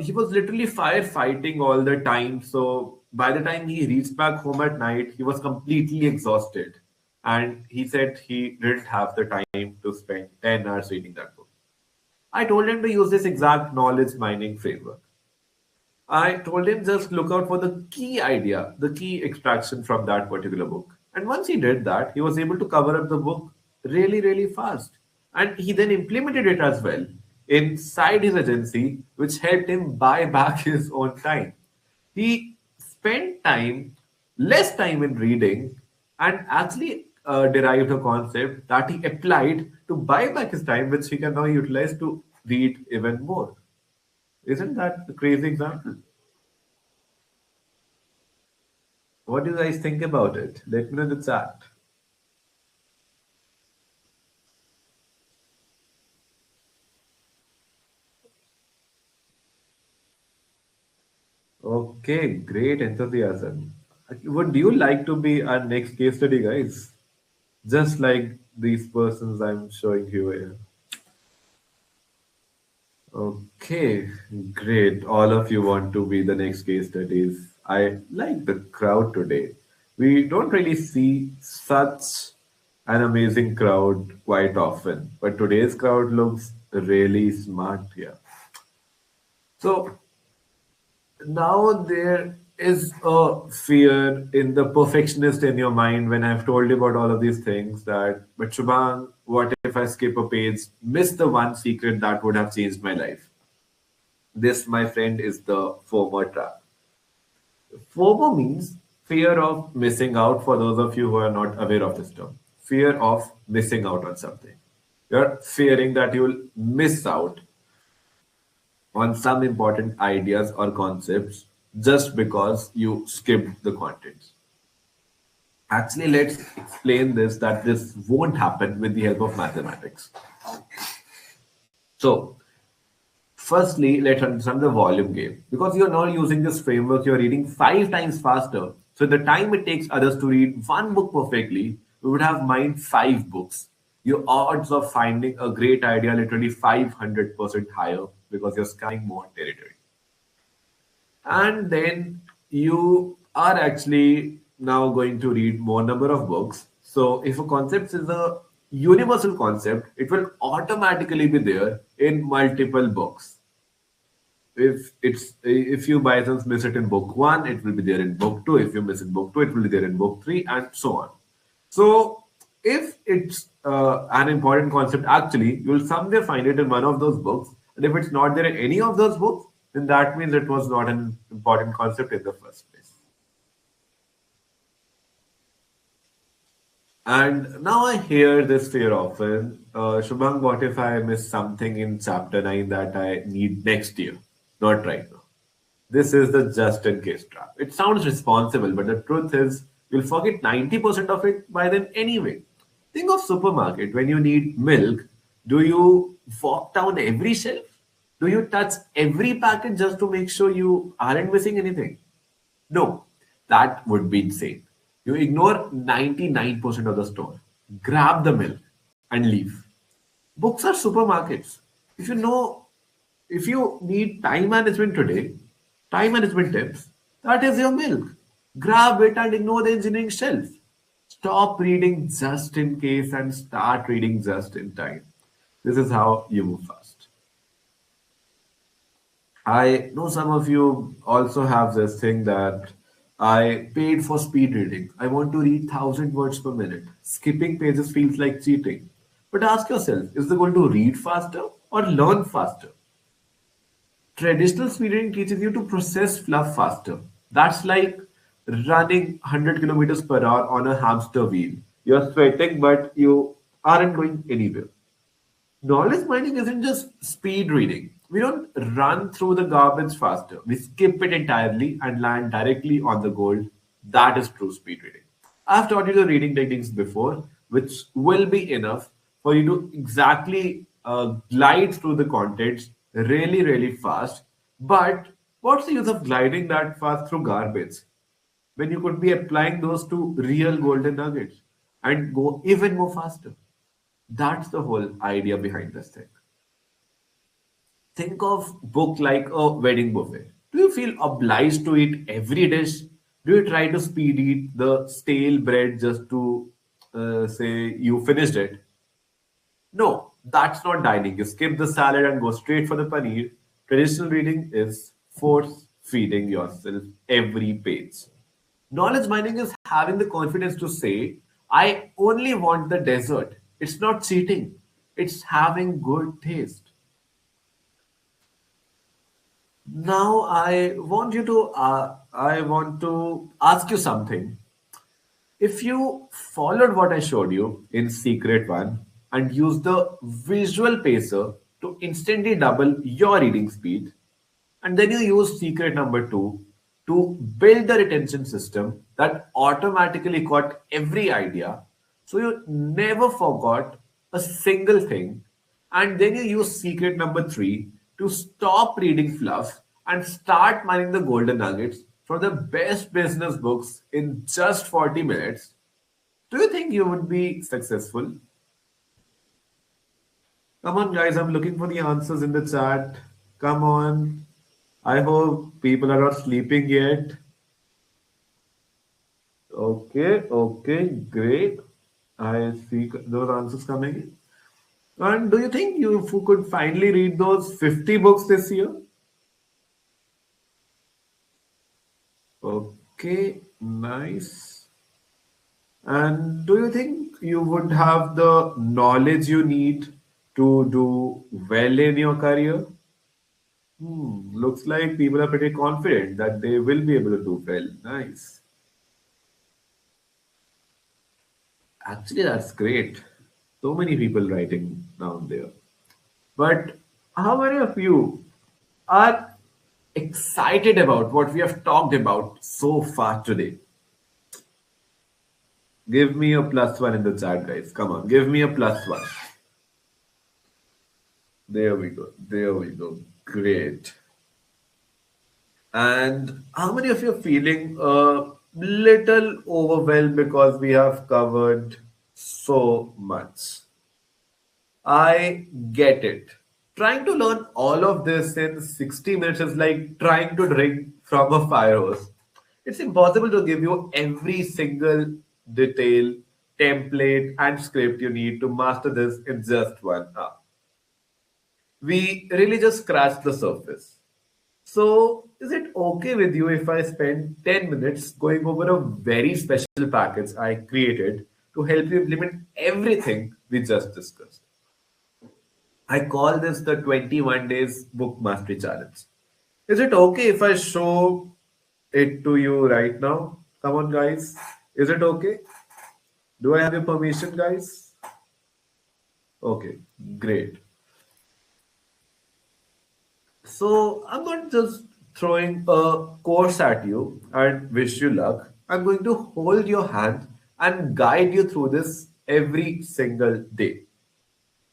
he was literally firefighting all the time. So by the time he reached back home at night, he was completely exhausted. And he said he didn't have the time to spend 10 hours reading that book. I told him to use this exact knowledge mining framework. I told him just look out for the key idea, the key extraction from that particular book. And once he did that, he was able to cover up the book really, really fast. And he then implemented it as well inside his agency, which helped him buy back his own time. He spent less time in reading, and actually derived a concept that he applied to buy back his time, which he can now utilize to read even more. Isn't that a crazy example? What do you guys think about it? Let me know in the chat. Okay, great enthusiasm. Would you like to be our next case study, guys? Just like these persons I'm showing you here. Okay, great. All of you want to be the next case studies. I like the crowd today. We don't really see such an amazing crowd quite often, but today's crowd looks really smart here. So now there is a fear in the perfectionist in your mind when I've told you about all of these things that, but Shubhang, what if I skip a page, miss the one secret that would have changed my life? This, my friend, is the FOMO trap. FOMO means fear of missing out for those of you who are not aware of this term. Fear of missing out on something. You're fearing that you'll miss out on some important ideas or concepts just because you skipped the contents. Actually, let's explain this that this won't happen with the help of mathematics. So, firstly, let's understand the volume game. Because you're not using this framework, you're reading 5 times faster. So, the time it takes others to read one book perfectly, we would have mined 5 books. Your odds of finding a great idea literally 500% higher because you're scanning more territory. And then you are actually now going to read more number of books. So if a concept is a universal concept, it will automatically be there in multiple books. If you by chance miss it in book one, it will be there in book two. If you miss in book two, it will be there in book three, and so on. So if it's an important concept, actually, you'll someday find it in one of those books. And if it's not there in any of those books, then that means it was not an important concept in the first place. And now I hear this fear often. Shubham, what if I miss something in chapter 9 that I need next year? Not right now. This is the just in case trap. It sounds responsible, but the truth is you'll forget 90% of it by then anyway. Think of supermarket. When you need milk, do you walk down every shelf? Do you touch every packet just to make sure you aren't missing anything? No, that would be insane. You ignore 99% of the store, grab the milk, and leave. Books are supermarkets. If you know, if you need time management today, time management tips, that is your milk. Grab it and ignore the engineering shelf. Stop reading just in case and start reading just in time. This is how you move fast. I know some of you also have this thing that I paid for speed reading. I want to read 1,000 words per minute. Skipping pages feels like cheating. But ask yourself, is it going to read faster or learn faster? Traditional speed reading teaches you to process fluff faster. That's like running 100 kilometers per hour on a hamster wheel. You're sweating, but you aren't going anywhere. Knowledge mining isn't just speed reading. We don't run through the garbage faster. We skip it entirely and land directly on the gold. That is true speed reading. I've taught you the reading techniques before, which will be enough for you to exactly glide through the contents really, really fast. But what's the use of gliding that fast through garbage when you could be applying those to real golden nuggets and go even more faster? That's the whole idea behind this thing. Think of book like a wedding buffet. Do you feel obliged to eat every dish? Do you try to speed eat the stale bread just to say you finished it? No, that's not dining. You skip the salad and go straight for the paneer. Traditional reading is force feeding yourself every page. Knowledge mining is having the confidence to say, I only want the dessert. It's not cheating, it's having good taste. Now I want to ask you something. If you followed what I showed you in Secret One and used the visual pacer to instantly double your reading speed, and then you use secret number two to build the retention system that automatically caught every idea, so you never forgot a single thing, and then you use secret number three to stop reading fluff and start mining the golden nuggets from the best business books in just 40 minutes. Do you think you would be successful? Come on, guys, I'm looking for the answers in the chat. Come on. I hope people are not sleeping yet. Okay, okay, great. I see those answers coming in. And do you think you could finally read those 50 books this year? Okay, nice. And do you think you would have the knowledge you need to do well in your career? Looks like people are pretty confident that they will be able to do well. Nice. Actually, that's great. So many people writing down there. But how many of you are excited about what we have talked about so far today? Give me a plus one in the chat, guys. Come on, give me a plus one. There we go. There we go. Great. And how many of you are feeling a little overwhelmed because we have covered so much? I get it. Trying to learn all of this in 60 minutes is like trying to drink from a fire hose. It's impossible to give you every single detail, template, and script you need to master this in just 1 hour. We really just scratched the surface. So, is it okay with you if I spend 10 minutes going over a very special package I created to help you implement everything we just discussed? I call this the 21 days book mastery challenge. Is it okay if I show it to you right now? Come on, guys. Is it okay? Do I have your permission, guys? Okay, great. So I'm not just throwing a course at you and wish you luck. I'm going to hold your hand and guide you through this every single day.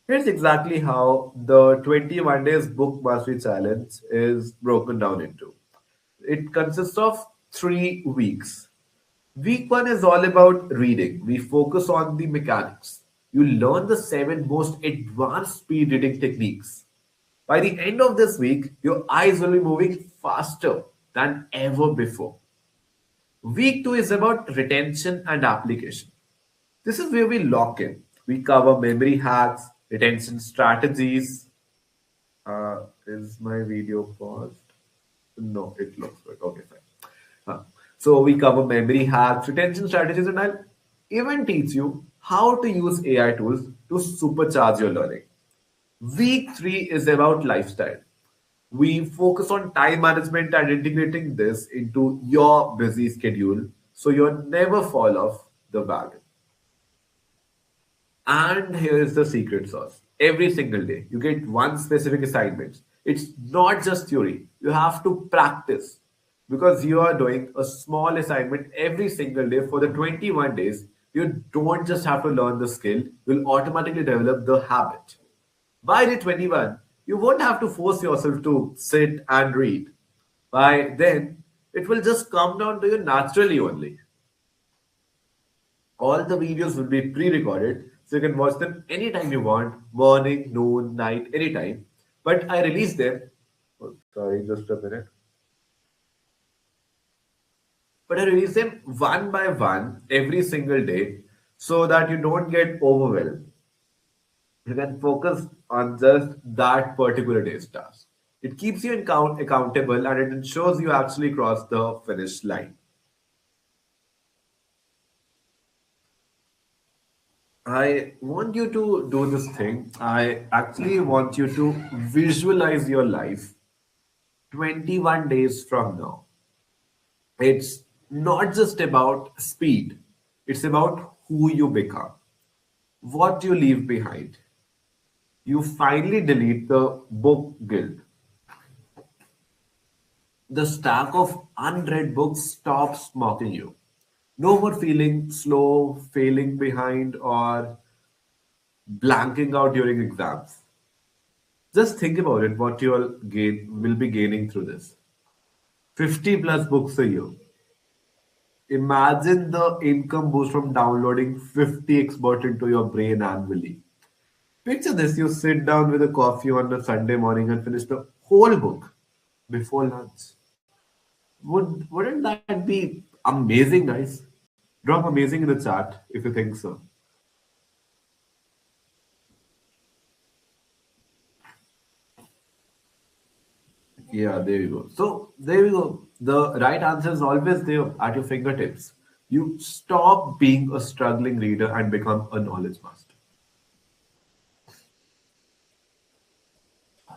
Here's exactly how the 21 days book mastery challenge is broken down into. It consists of 3 weeks. Week one is all about reading. We focus on the mechanics. You learn the seven most advanced speed reading techniques. By the end of this week, your eyes will be moving faster than ever before. Week two is about retention and application. This is where we lock in. We cover memory hacks, retention strategies. Is my video paused? No, it looks good. Okay, fine. So we cover memory hacks, retention strategies, and I'll even teach you how to use AI tools to supercharge your learning. Week three is about lifestyle. We focus on time management and integrating this into your busy schedule so you never fall off the wagon. And here is the secret sauce. Every single day, you get one specific assignment. It's not just theory. You have to practice because you are doing a small assignment every single day for the 21 days. You don't just have to learn the skill, you'll automatically develop the habit. By day 21, you won't have to force yourself to sit and read. By then, it will just come down to you naturally only. All the videos will be pre-recorded, so you can watch them anytime you want, morning, noon, night, anytime. But I release them. Oh, sorry, just a minute. But I release them one by one every single day so that you don't get overwhelmed. You can focus on just that particular day's task. It keeps you accountable and it ensures you actually cross the finish line. I want you to do this thing. I actually want you to visualize your life 21 days from now. It's not just about speed, it's about who you become, what you leave behind. You finally delete the book guilt. The stack of unread books stops mocking you. No more feeling slow, failing behind, or blanking out during exams. Just think about it, what you will be gaining through this. 50 plus books a year. Imagine the income boost from downloading 50 experts into your brain annually. Picture this, you sit down with a coffee on a Sunday morning and finish the whole book before lunch. Wouldn't that be amazing, guys? Drop amazing in the chat if you think so. Yeah, there you go. So there you go. The right answer is always there at your fingertips. You stop being a struggling reader and become a knowledge master.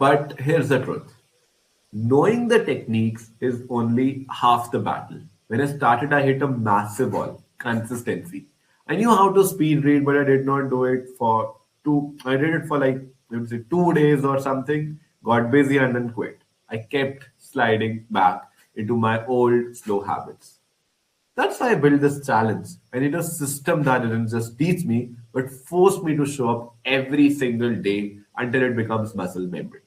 But here's the truth. Knowing the techniques is only half the battle. When I started, I hit a massive wall. Consistency. I knew how to speed read, but I did not do it for two. I did it for like let me say 2 days or something. Got busy and then quit. I kept sliding back into my old slow habits. That's why I built this challenge. I need a system that didn't just teach me, but forced me to show up every single day until it becomes muscle memory.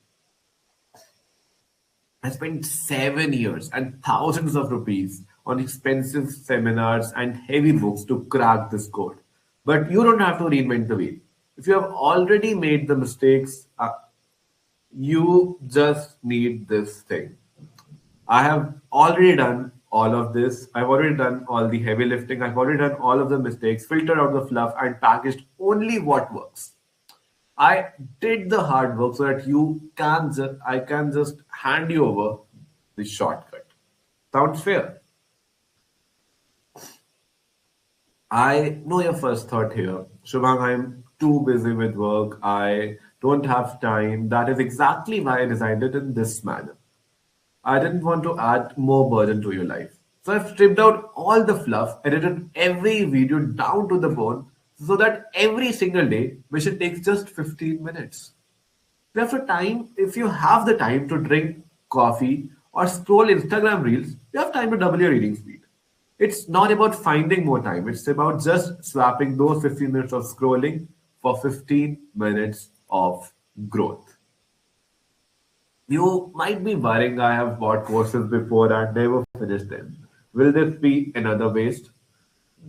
I spent 7 years and thousands of rupees on expensive seminars and heavy books to crack this code. But you don't have to reinvent the wheel. If you have already made the mistakes, You just need this thing. I have already done all of this. I've already done all the heavy lifting. I've already done all of the mistakes, filtered out the fluff, and packaged only what works. I did the hard work so that I can just hand you over the shortcut. Sounds fair? I know your first thought here. Shubham, I'm too busy with work. I don't have time. That is exactly why I designed it in this manner. I didn't want to add more burden to your life. So I've stripped out all the fluff, edited every video down to the bone, so that every single day mission takes just 15 minutes. If you have the time to drink coffee or scroll Instagram reels, you have time to double your reading speed. It's not about finding more time, it's about just swapping those 15 minutes of scrolling for 15 minutes of growth. You might be worrying I have bought courses before and never finished them. Will this be another waste?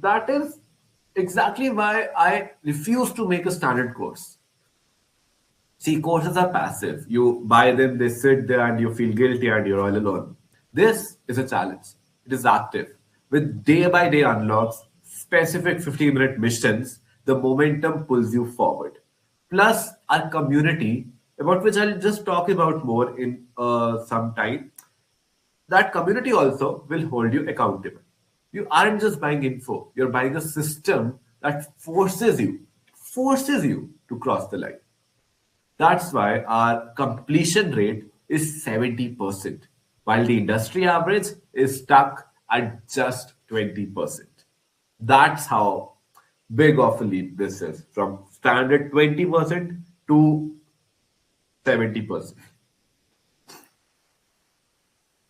That is exactly why I refuse to make a standard course. See, courses are passive. You buy them, they sit there, and you feel guilty, and you're all alone. This is a challenge. It is active. With day by day unlocks, specific 15-minute missions, the momentum pulls you forward. Plus, our community, about which I'll just talk about more in some time, that community also will hold you accountable. You aren't just buying info, you're buying a system that forces you to cross the line. That's why our completion rate is 70%, while the industry average is stuck at just 20%. That's how big of a leap this is from standard 20% to 70%.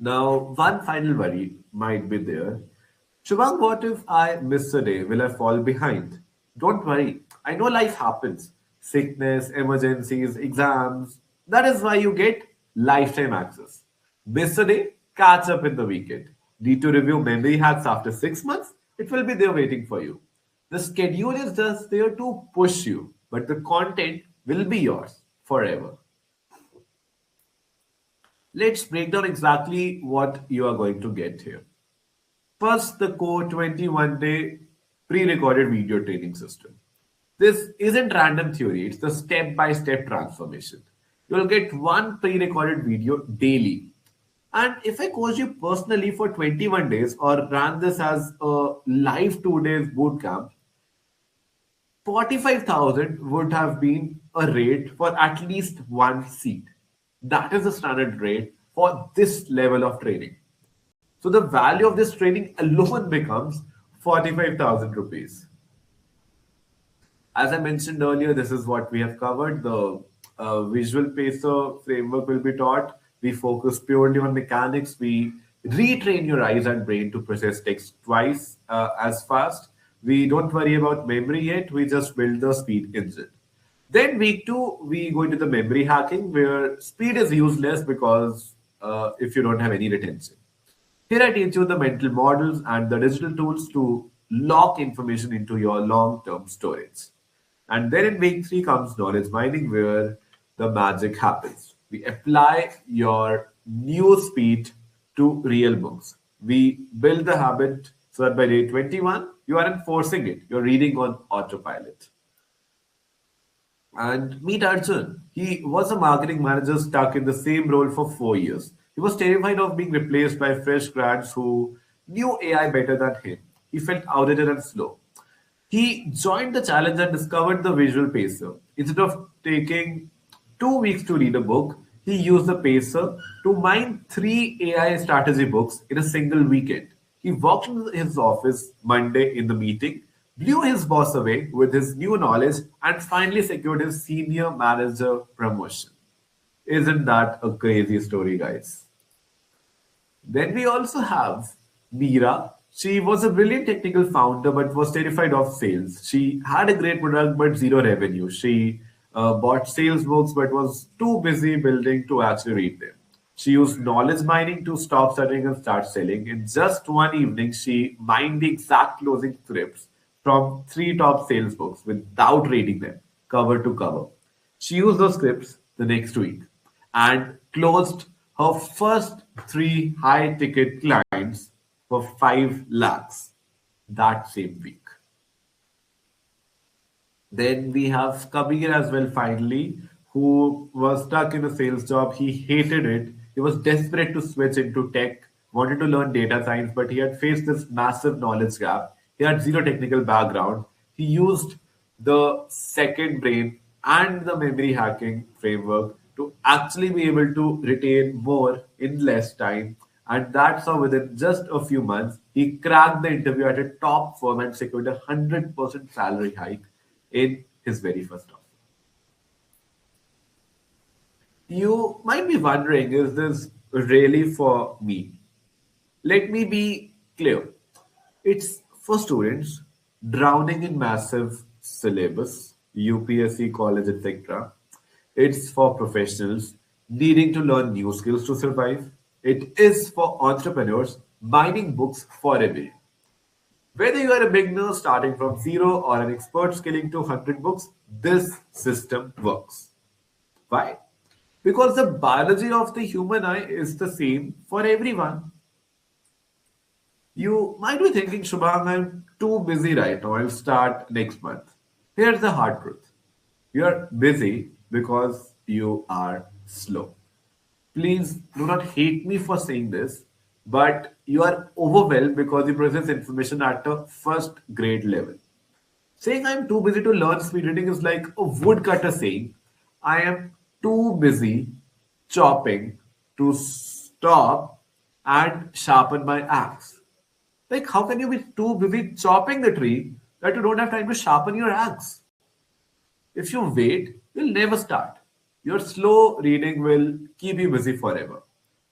Now, one final worry might be there. Shubham, what if I miss a day? Will I fall behind? Don't worry. I know life happens. Sickness, emergencies, exams. That is why you get lifetime access. Miss a day, catch up in the weekend. Need to review memory hacks after 6 months? It will be there waiting for you. The schedule is just there to push you, but the content will be yours forever. Let's break down exactly what you are going to get here. First, the core 21-day pre-recorded video training system. This isn't random theory, it's the step-by-step transformation. You'll get one pre-recorded video daily. And if I coach you personally for 21 days or ran this as a live 2 days boot camp, 45,000 would have been a rate for at least one seat. That is the standard rate for this level of training. So the value of this training alone becomes 45,000 rupees. As I mentioned earlier, this is what we have covered. The visual pacer framework will be taught. We focus purely on mechanics. We retrain your eyes and brain to process text twice as fast. We don't worry about memory yet. We just build the speed engine. Then week two, we go into the memory hacking where speed is useless because if you don't have any retention. Here I teach you the mental models and the digital tools to lock information into your long-term storage. And then in week three comes knowledge mining, where the magic happens. We apply your new speed to real books. We build the habit so that by day 21, you aren't forcing it. You're reading on autopilot. And meet Arjun. He was a marketing manager stuck in the same role for 4 years. He was terrified of being replaced by fresh grads who knew AI better than him. He felt outdated and slow. He joined the challenge and discovered the visual pacer. Instead of taking 2 weeks to read a book, he used the pacer to mine three AI strategy books in a single weekend. He walked into his office Monday in the meeting, blew his boss away with his new knowledge, and finally secured his senior manager promotion. Isn't that a crazy story, guys? Then we also have Meera. She was a brilliant technical founder but was terrified of sales. She had a great product but zero revenue. She bought sales books but was too busy building to actually read them. She used knowledge mining to stop studying and start selling. In just one evening, she mined the exact closing scripts from three top sales books without reading them cover to cover. She used those scripts the next week. and closed her first three high ticket clients for 5 lakhs that same week. Then we have Kabir as well, finally, who was stuck in a sales job. He hated it. He was desperate to switch into tech, wanted to learn data science, but he had faced this massive knowledge gap. He had zero technical background. He used the second brain and the memory hacking framework to actually be able to retain more in less time. And that's how within just a few months, he cracked the interview at a top firm and secured a 100% salary hike in his very first offer. You might be wondering, is this really for me? Let me be clear. It's for students drowning in massive syllabus, UPSC, college, etc. It's for professionals needing to learn new skills to survive. It is for entrepreneurs mining books for a day. Whether you are a beginner starting from zero or an expert scaling to 100 books, this system works. Why? Because the biology of the human eye is the same for everyone. You might be thinking, Shubham, I'm too busy right now. I'll start next month. Here's the hard truth. You're busy because you are slow. Please do not hate me for saying this, but you are overwhelmed because you process information at a first grade level. Saying I'm too busy to learn speed reading is like a woodcutter saying I am too busy chopping to stop and sharpen my axe. Like, how can you be too busy chopping the tree that you don't have time to sharpen your axe? If you wait, you'll never start. Your slow reading will keep you busy forever.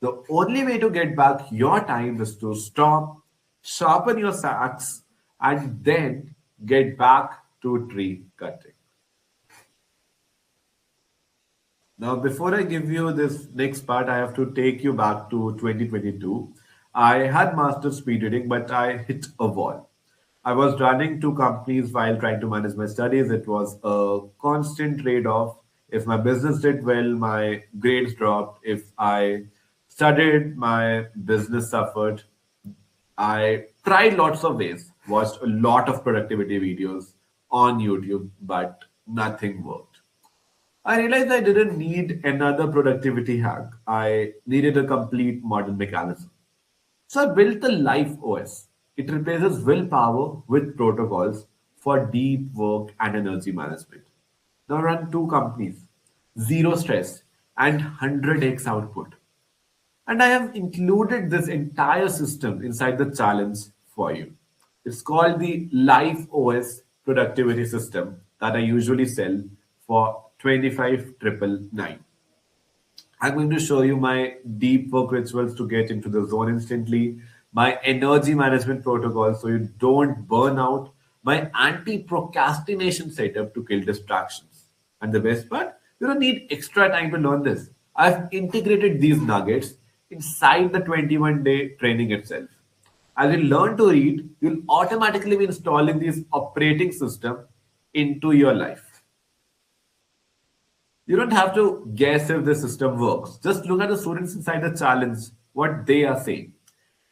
The only way to get back your time is to stop, sharpen your axe, and then get back to tree cutting. Now, before I give you this next part, I have to take you back to 2022. I had mastered speed reading, but I hit a wall. I was running two companies while trying to manage my studies. It was a constant trade off. If my business did well, my grades dropped. If I studied, my business suffered. I tried lots of ways, watched a lot of productivity videos on YouTube, but nothing worked. I realized I didn't need another productivity hack. I needed a complete modern mechanism. So I built the Life OS. It replaces willpower with protocols for deep work and energy management. Now I run two companies, zero stress and 100x output. And I have included this entire system inside the challenge for you. It's called the Life OS productivity system that I usually sell for 25,999. I'm going to show you my deep work rituals to get into the zone instantly, my energy management protocol so you don't burn out, my anti procrastination setup to kill distractions. And the best part, you don't need extra time to learn this. I've integrated these nuggets inside the 21-day training itself. As you learn to read, you'll automatically be installing this operating system into your life. You don't have to guess if the system works. Just look at the students inside the challenge, what they are saying.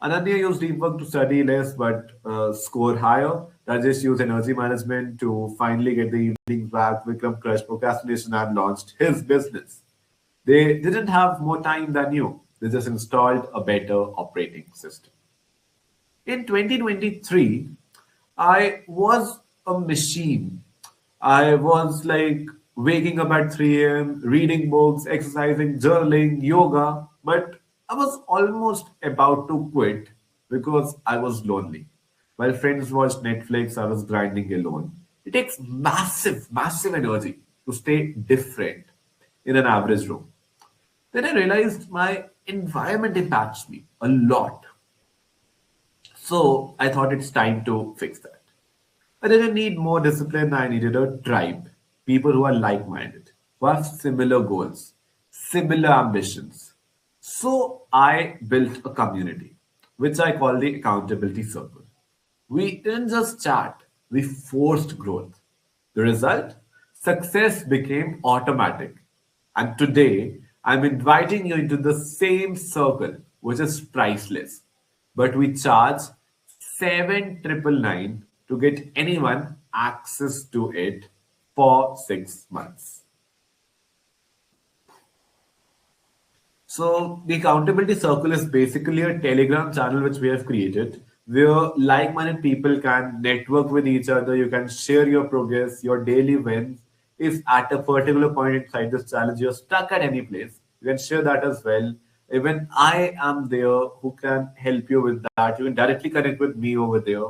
Ananya used deep work to study less but score higher. Rajesh used energy management to finally get the evenings back. Vikram crushed procrastination and launched his business. They didn't have more time than you. They just installed a better operating system. In 2023, I was a machine. I was like waking up at 3 a.m., reading books, exercising, journaling, yoga, but I was almost about to quit because I was lonely. While friends watched Netflix, I was grinding alone. It takes massive, massive energy to stay different in an average room. Then I realized my environment impacts me a lot. So I thought it's time to fix that. I didn't need more discipline, I needed a tribe. People who are like minded, who have similar goals, similar ambitions. So I built a community, which I call the accountability circle. We didn't just chat, we forced growth. The result? Success became automatic. And today, I'm inviting you into the same circle, which is priceless. But we charge 7,999 to get anyone access to it for 6 months. So the accountability circle is basically a Telegram channel which we have created where like-minded people can network with each other. You can share your progress, your daily wins. If at a particular point inside this challenge you're stuck at any place, you can share that as well. Even I am there who can help you with that. You can directly connect with me over there.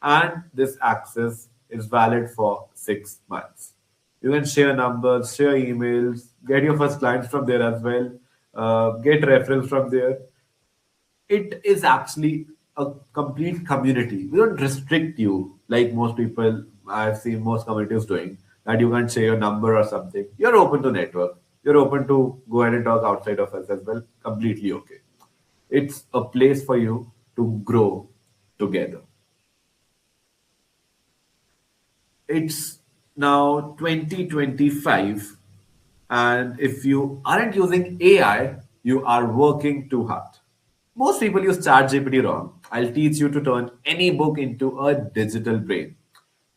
And this access is valid for 6 months. You can share numbers, share emails, get your first clients from there as well, get reference from there. It is actually a complete community. We don't restrict you like most people I've seen most communities doing that you can't share your number or something. You're open to network. You're open to go ahead and talk outside of us as well. Completely okay. It's a place for you to grow together. It's now 2025, and if you aren't using AI, you are working too hard. Most people use ChatGPT wrong. I'll teach you to turn any book into a digital brain.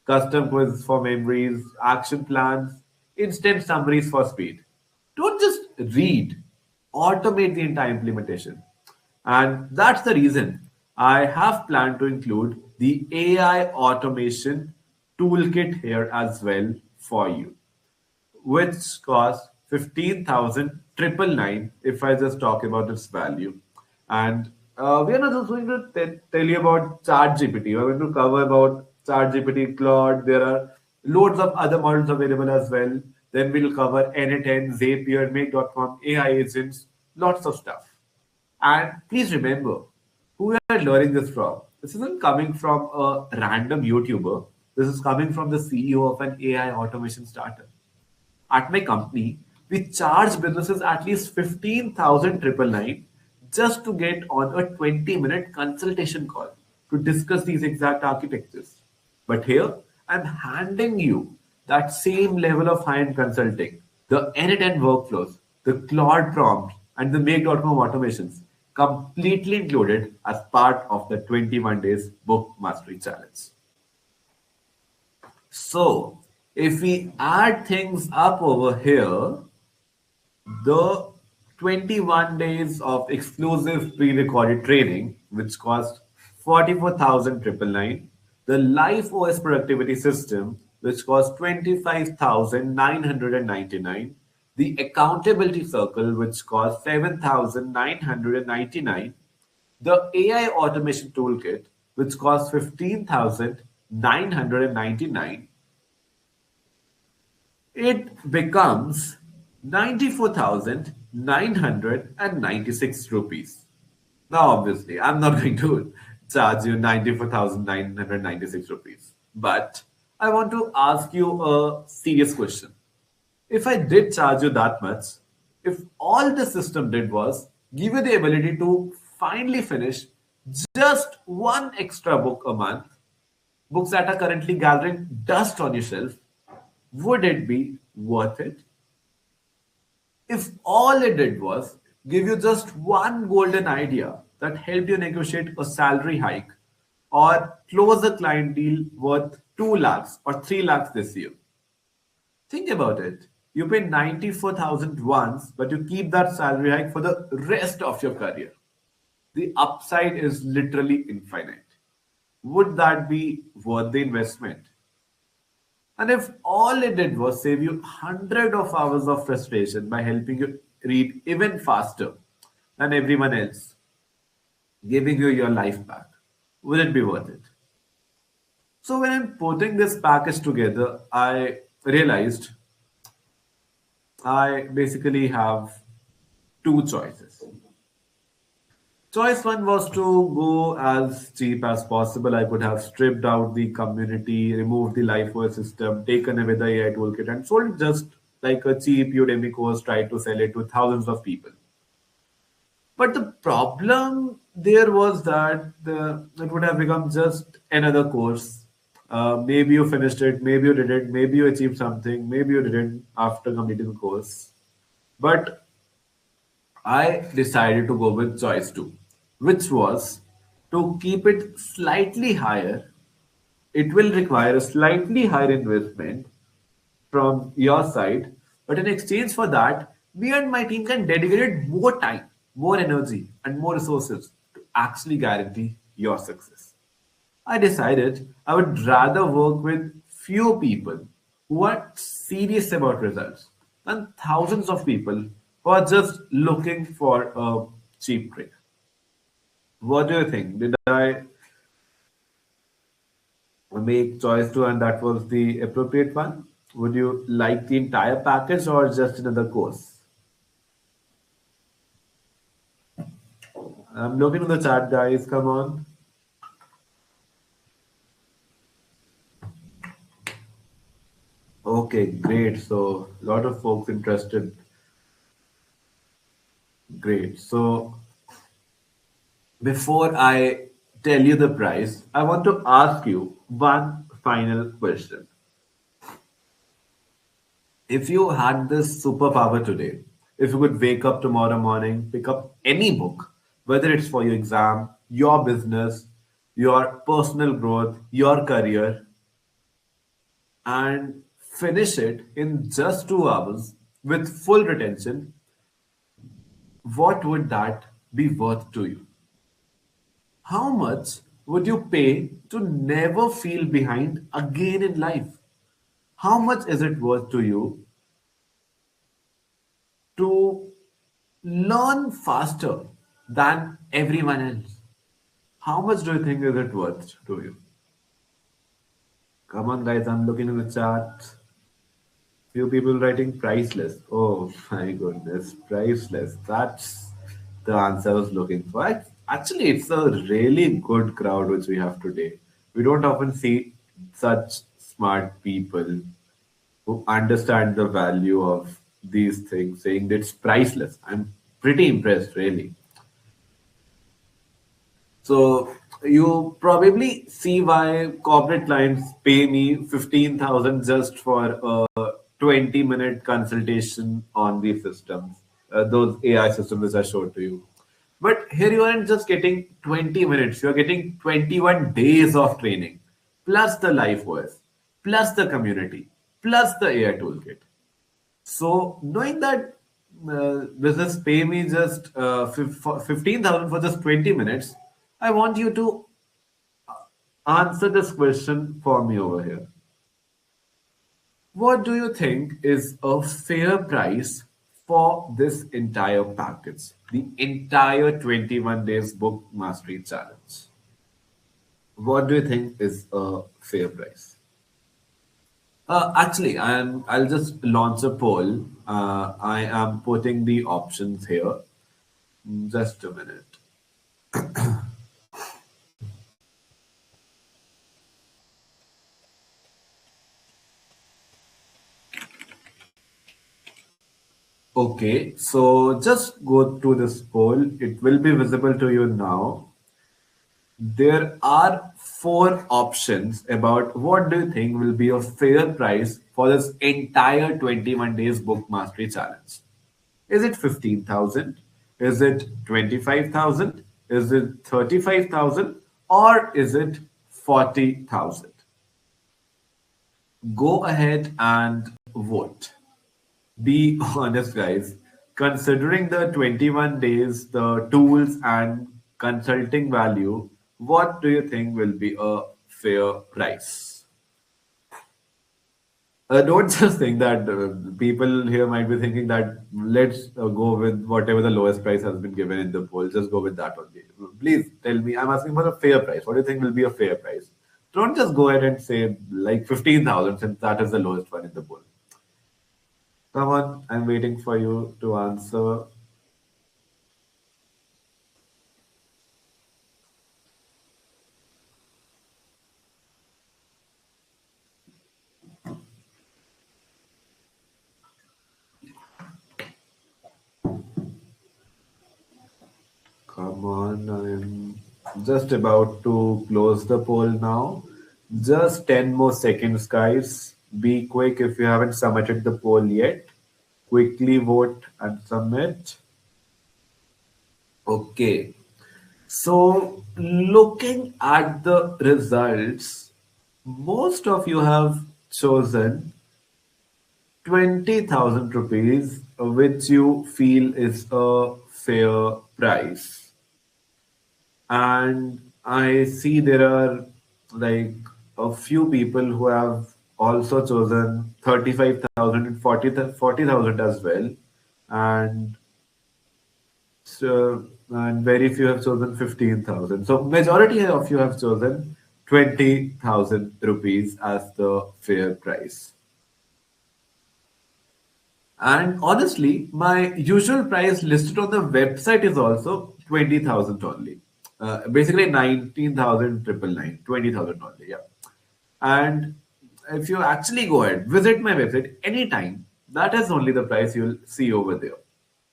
Custom quizzes for memories, action plans, instant summaries for speed. Don't just read, automate the entire implementation. And that's the reason I have planned to include the AI automation toolkit here as well for you, which costs 15,999 if I just talk about its value. And we are not just going to tell you about ChatGPT. We're going to cover about ChatGPT, Claude. There are loads of other models available as well. Then we'll cover N10, Zapier, Make.com, AI agents, lots of stuff. And please remember who we are learning this from. This isn't coming from a random YouTuber. This is coming from the CEO of an AI automation startup. At my company, we charge businesses at least 15,999 just to get on a 20-minute consultation call to discuss these exact architectures. But here, I'm handing you that same level of high-end consulting, the end-to-end workflows, the Claude prompt, and the Make.com automations completely included as part of the 21 days book mastery challenge. So, if we add things up over here, the 21 days of exclusive pre-recorded training, which cost 44,999, the Life OS productivity system, which cost 25,999, the accountability circle, which cost 7,999, the AI automation toolkit, which costs 15,999, it becomes 94,996 rupees. Now, obviously, I'm not going to charge you 94,996 rupees. But I want to ask you a serious question. If I did charge you that much, if all the system did was give you the ability to finally finish just one extra book a month, books that are currently gathering dust on your shelf, would it be worth it? If all it did was give you just one golden idea that helped you negotiate a salary hike or close a client deal worth 2 lakhs or 3 lakhs this year. Think about it. You pay 94,000 once, but you keep that salary hike for the rest of your career. The upside is literally infinite. Would that be worth the investment? And if all it did was save you hundred of hours of frustration by helping you read even faster than everyone else, giving you your life back, will it be worth it? So when I'm putting this package together, I realized I basically have two choices. Choice one was to go as cheap as possible. I could have stripped out the community, removed the LifeOS system, taken away the AI toolkit, and sold it just like a cheap Udemy course, tried to sell it to thousands of people. But the problem there was that it would have become just another course. Maybe you finished it, maybe you didn't, maybe you achieved something, maybe you didn't after completing the course. But I decided to go with choice two, which was to keep it slightly higher. It will require a slightly higher investment from your side, but in exchange for that, me and my team can dedicate more time, more energy, and more resources to actually guarantee your success. I decided I would rather work with few people who are serious about results than thousands of people who are just looking for a cheap trick. What do you think? Did I make choice two and that was the appropriate one? Would you like the entire package or just another course? I'm looking in the chat, guys. Come on. Okay, great. So, a lot of folks interested. Great. So, before I tell you the price, I want to ask you one final question. If you had this superpower today, if you could wake up tomorrow morning, pick up any book, whether it's for your exam, your business, your personal growth, your career, and finish it in just 2 hours with full retention, what would that be worth to you? How much would you pay to never feel behind again in life? How much is it worth to you to learn faster than everyone else? How much do you think is it worth to you? Come on, guys, I'm looking in the chat. Few people writing priceless. Oh my goodness, priceless. That's the answer I was looking for. Actually, it's a really good crowd which we have today. We don't often see such smart people who understand the value of these things, saying that it's priceless. I'm pretty impressed, really. So you probably see why corporate clients pay me 15,000 just for a 20-minute consultation on these systems, those AI systems which I showed to you. But here you aren't just getting 20 minutes, you're getting 21 days of training, plus the live voice, plus the community, plus the AI toolkit. So knowing that business pay me just 15,000 for just 20 minutes, I want you to answer this question for me over here. What do you think is a fair price for this entire package, the entire 21 days book mastery challenge? What do you think is a fair price? Actually, I'll just launch a poll. I am putting the options here. Just a minute. Okay, so just go to this poll. It will be visible to you now. There are four options about what do you think will be a fair price for this entire 21 days book mastery challenge. Is it 15,000? Is it 25,000? Is it 35,000? Or is it 40,000? Go ahead and vote. Be honest, guys. Considering the 21 days, the tools, and consulting value, what do you think will be a fair price? Don't just think that people here might be thinking that let's go with whatever the lowest price has been given in the poll. Just go with that only. Please tell me. I'm asking for a fair price. What do you think will be a fair price? Don't just go ahead and say like 15,000 since that is the lowest one in the poll. Come on, I'm waiting for you to answer. Come on, I'm just about to close the poll now. Just 10 more seconds, guys. Be quick if you haven't submitted the poll yet. Quickly vote and submit. Okay. So, looking at the results, most of you have chosen 20,000 rupees, which you feel is a fair price. And I see there are like a few people who have also chosen 35,000 and 40,000 as well. And so, and very few have chosen 15,000. So majority of you have chosen 20,000 rupees as the fair price. And honestly, my usual price listed on the website is also 20,000 only. Basically 19,999, 20,000 only. Yeah. And if you actually go ahead, visit my website anytime, that is only the price you'll see over there.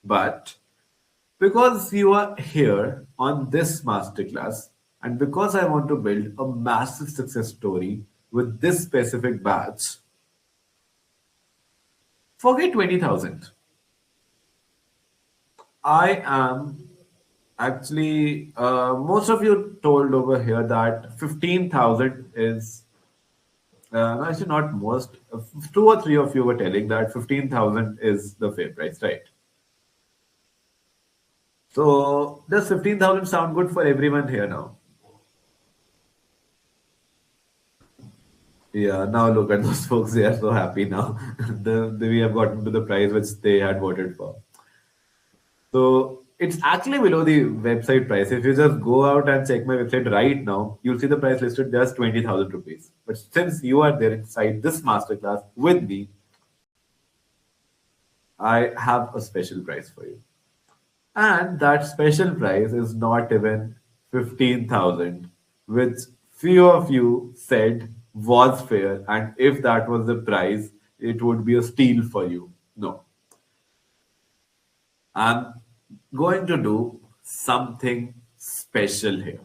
But because you are here on this masterclass, and because I want to build a massive success story with this specific batch, forget 20,000. I am actually, most of you told over here that 15,000 is, no, actually not most, two or three of you were telling that 15,000 is the fair price, right? So, does 15,000 sound good for everyone here now? Yeah, now look at those folks. They are so happy now. We have gotten to the price which they had voted for. So it's actually below the website price. If you just go out and check my website right now, you'll see the price listed just 20,000 rupees. But since you are there inside this masterclass with me, I have a special price for you. And that special price is not even 15,000, which few of you said was fair. And if that was the price, it would be a steal for you. No, I'm going to do something special here,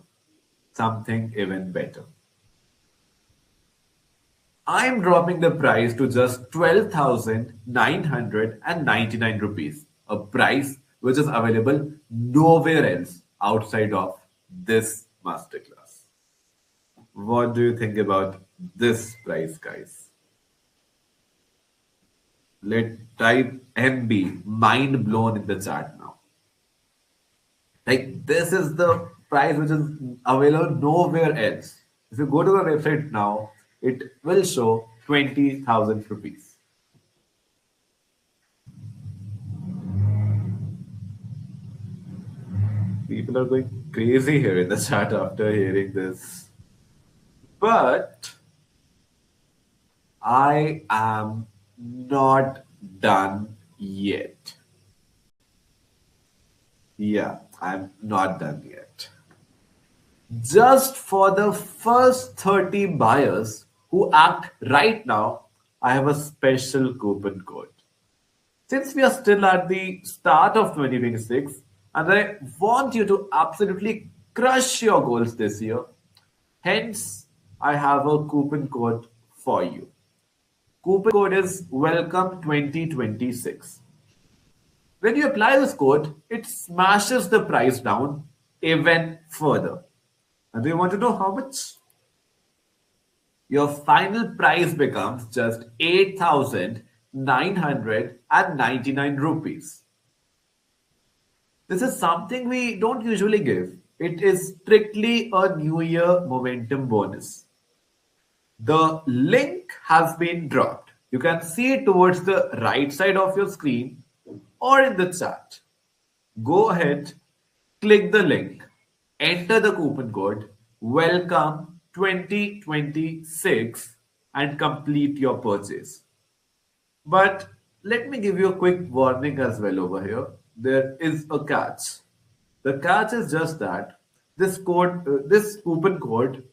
something even better. I'm dropping the price to just 12,999 rupees, a price which is available nowhere else outside of this masterclass. What do you think about this price, guys? Let type MB mind blown in the chat now. Like this is the price which is available nowhere else. If you go to the website now, it will show 20,000 rupees. People are going crazy here in the chat after hearing this. But I am not done yet. Yeah, I'm not done yet. Just for the first 30 buyers who act right now, I have a special coupon code. Since we are still at the start of 2026, and I want you to absolutely crush your goals this year, hence, I have a coupon code for you. Coupon code is Welcome 2026. When you apply this code, it smashes the price down even further. And do you want to know how much? Your final price becomes just 8,999 rupees. This is something we don't usually give. It is strictly a New Year momentum bonus. The link has been dropped. You can see it towards the right side of your screen or in the chat. Go ahead, click the link, enter the coupon code Welcome 2026 and complete your purchase. But let me give you a quick warning as well over here. There is a catch. The catch is just that this coupon code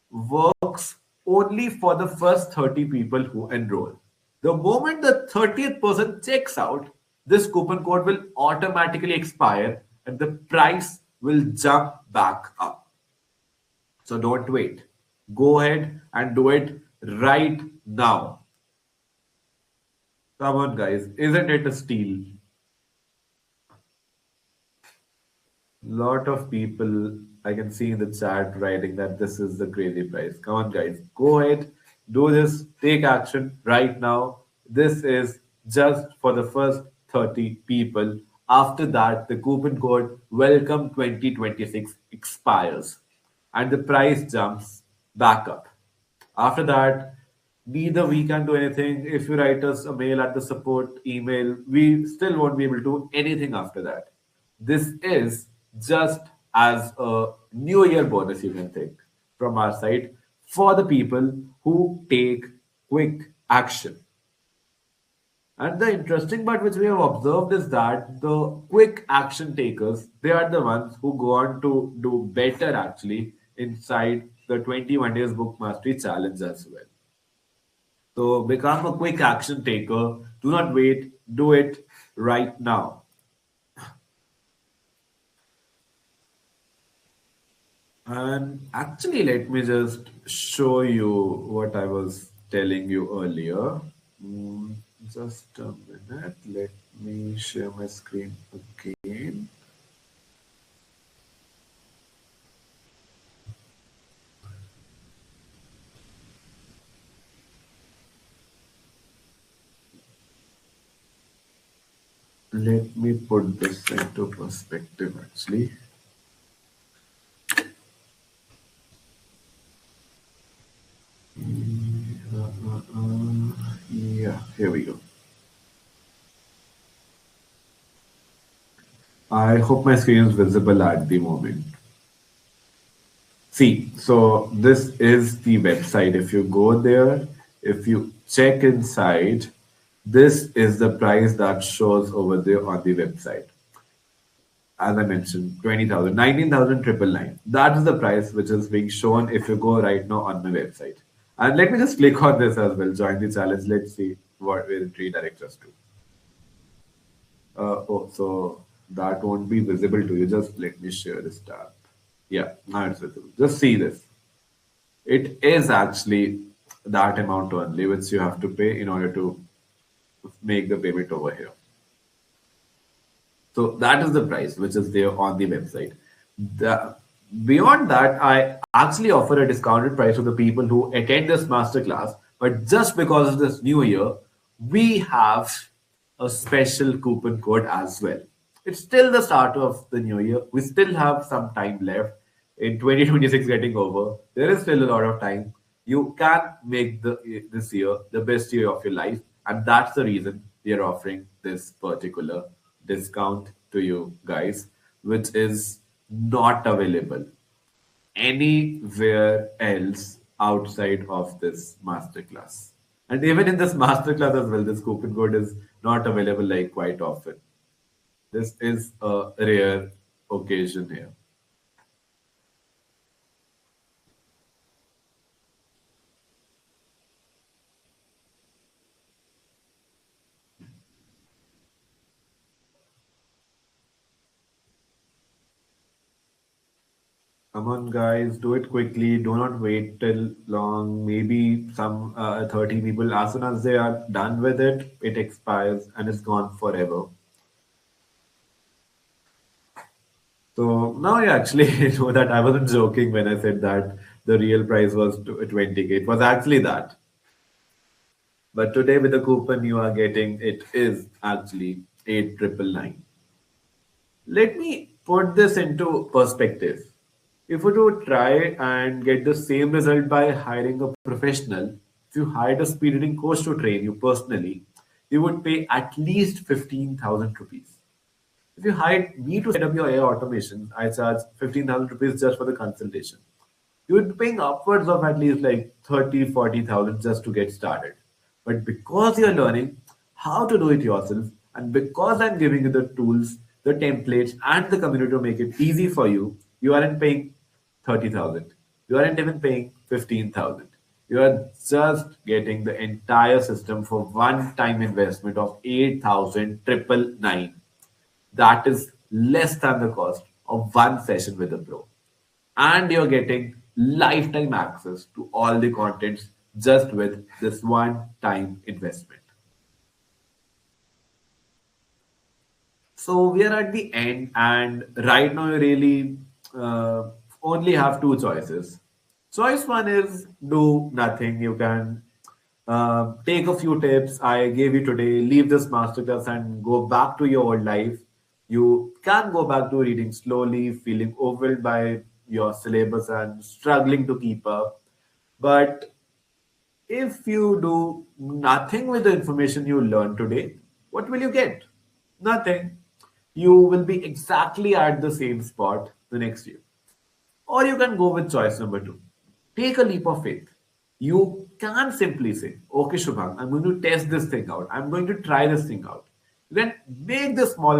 works only for the first 30 people who enroll. The moment the 30th person checks out, this coupon code will automatically expire and the price will jump back up. So don't wait. Go ahead and do it right now. Come on, guys. Isn't it a steal? Lot of people I can see in the chat writing that this is the crazy price. Come on, guys, go ahead, do this, take action right now. This is just for the first 30 people. After that, the coupon code Welcome 2026 expires and the price jumps back up. After that, neither we can do anything. If you write us a mail at the support email, we still won't be able to do anything after that. This is just as a New Year bonus, you can think, from our side for the people who take quick action. And the interesting part which we have observed is that the quick action takers, they are the ones who go on to do better actually inside the 21 days book mastery challenge as well. So become a quick action taker. Do not wait. Do it right now. And actually, let me just show you what I was telling you earlier. Mm, just a minute. Let me share my screen again. Let me put this into perspective actually. Yeah, here we go. I hope my screen is visible at the moment. See, so this is the website. If you go there, if you check inside, this is the price that shows over there on the website. As I mentioned, 20,000, 19,999. That is the price which is being shown if you go right now on my website. And let me just click on this as well, join the challenge. Let's see what will it redirect us to. Oh, so that won't be visible to you. Just let me share this tab. Yeah, now it's visible. Just see this. It is actually that amount only which you have to pay in order to make the payment over here. So that is the price which is there on the website. The, beyond that, I actually offer a discounted price to the people who attend this masterclass. But just because of this new year, we have a special coupon code as well. It's still the start of the new year. We still have some time left in 2026 getting over. There is still a lot of time. You can make this year the best year of your life, and that's the reason we are offering this particular discount to you guys, which is not available anywhere else outside of this masterclass. And even in this masterclass as well, this coupon code is not available like quite often. This is a rare occasion here. Come on, guys, do it quickly. Do not wait till long. Maybe some 30 people, as soon as they are done with it, it expires and it's gone forever. So now I actually know that I wasn't joking when I said that the real price was 20K. It was actually that. But today with the coupon you are getting, it is actually 8,999. Let me put this into perspective. If you to try and get the same result by hiring a professional, if you hired a speed reading coach to train you personally, you would pay at least 15,000 rupees. If you hired me to set up your AI automation, I charge 15,000 rupees just for the consultation. You would be paying upwards of at least like 30, 40,000 just to get started. But because you're learning how to do it yourself, and because I'm giving you the tools, the templates, and the community to make it easy for you, you aren't paying 30,000. You aren't even paying 15,000. You are just getting the entire system for one time investment of 8,999. That is less than the cost of one session with a pro. And you're getting lifetime access to all the contents just with this one time investment. So we are at the end, and right now you really uh, only have two choices. Choice one is do nothing. You can take a few tips I gave you today, leave this masterclass, and go back to your old life. You can go back to reading slowly, feeling overwhelmed by your syllabus and struggling to keep up. But if you do nothing with the information you learned today, what will you get? Nothing. You will be exactly at the same spot the next year. Or you can go with choice number two. Take a leap of faith. You can simply say, okay, Shubham, I'm going to test this thing out. I'm going to try this thing out. You can make the small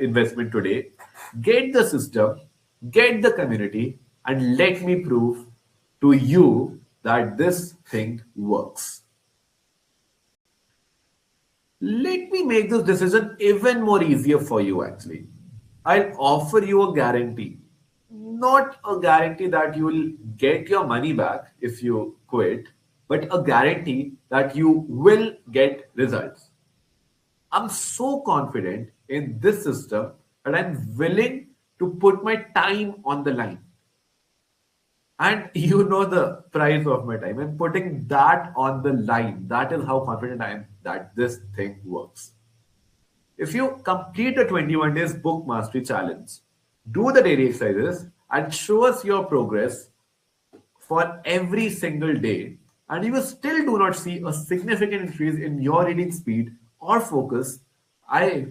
investment today, get the system, get the community, and let me prove to you that this thing works. Let me make this decision even more easier for you actually. I'll offer you a guarantee. Not a guarantee that you will get your money back if you quit, but a guarantee that you will get results. I'm so confident in this system that I'm willing to put my time on the line. And you know the price of my time. I'm putting that on the line. That is how confident I am that this thing works. If you complete the 21 days book mastery challenge, do the daily exercises, and show us your progress for every single day, and you still do not see a significant increase in your reading speed or focus, I,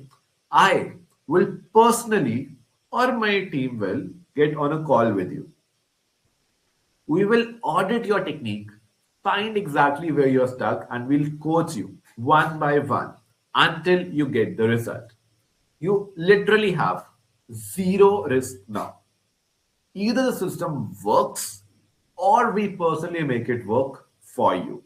I will personally or my team will get on a call with you. We will audit your technique, find exactly where you're stuck, and we'll coach you one by one until you get the result. You literally have zero risk now. Either the system works or we personally make it work for you.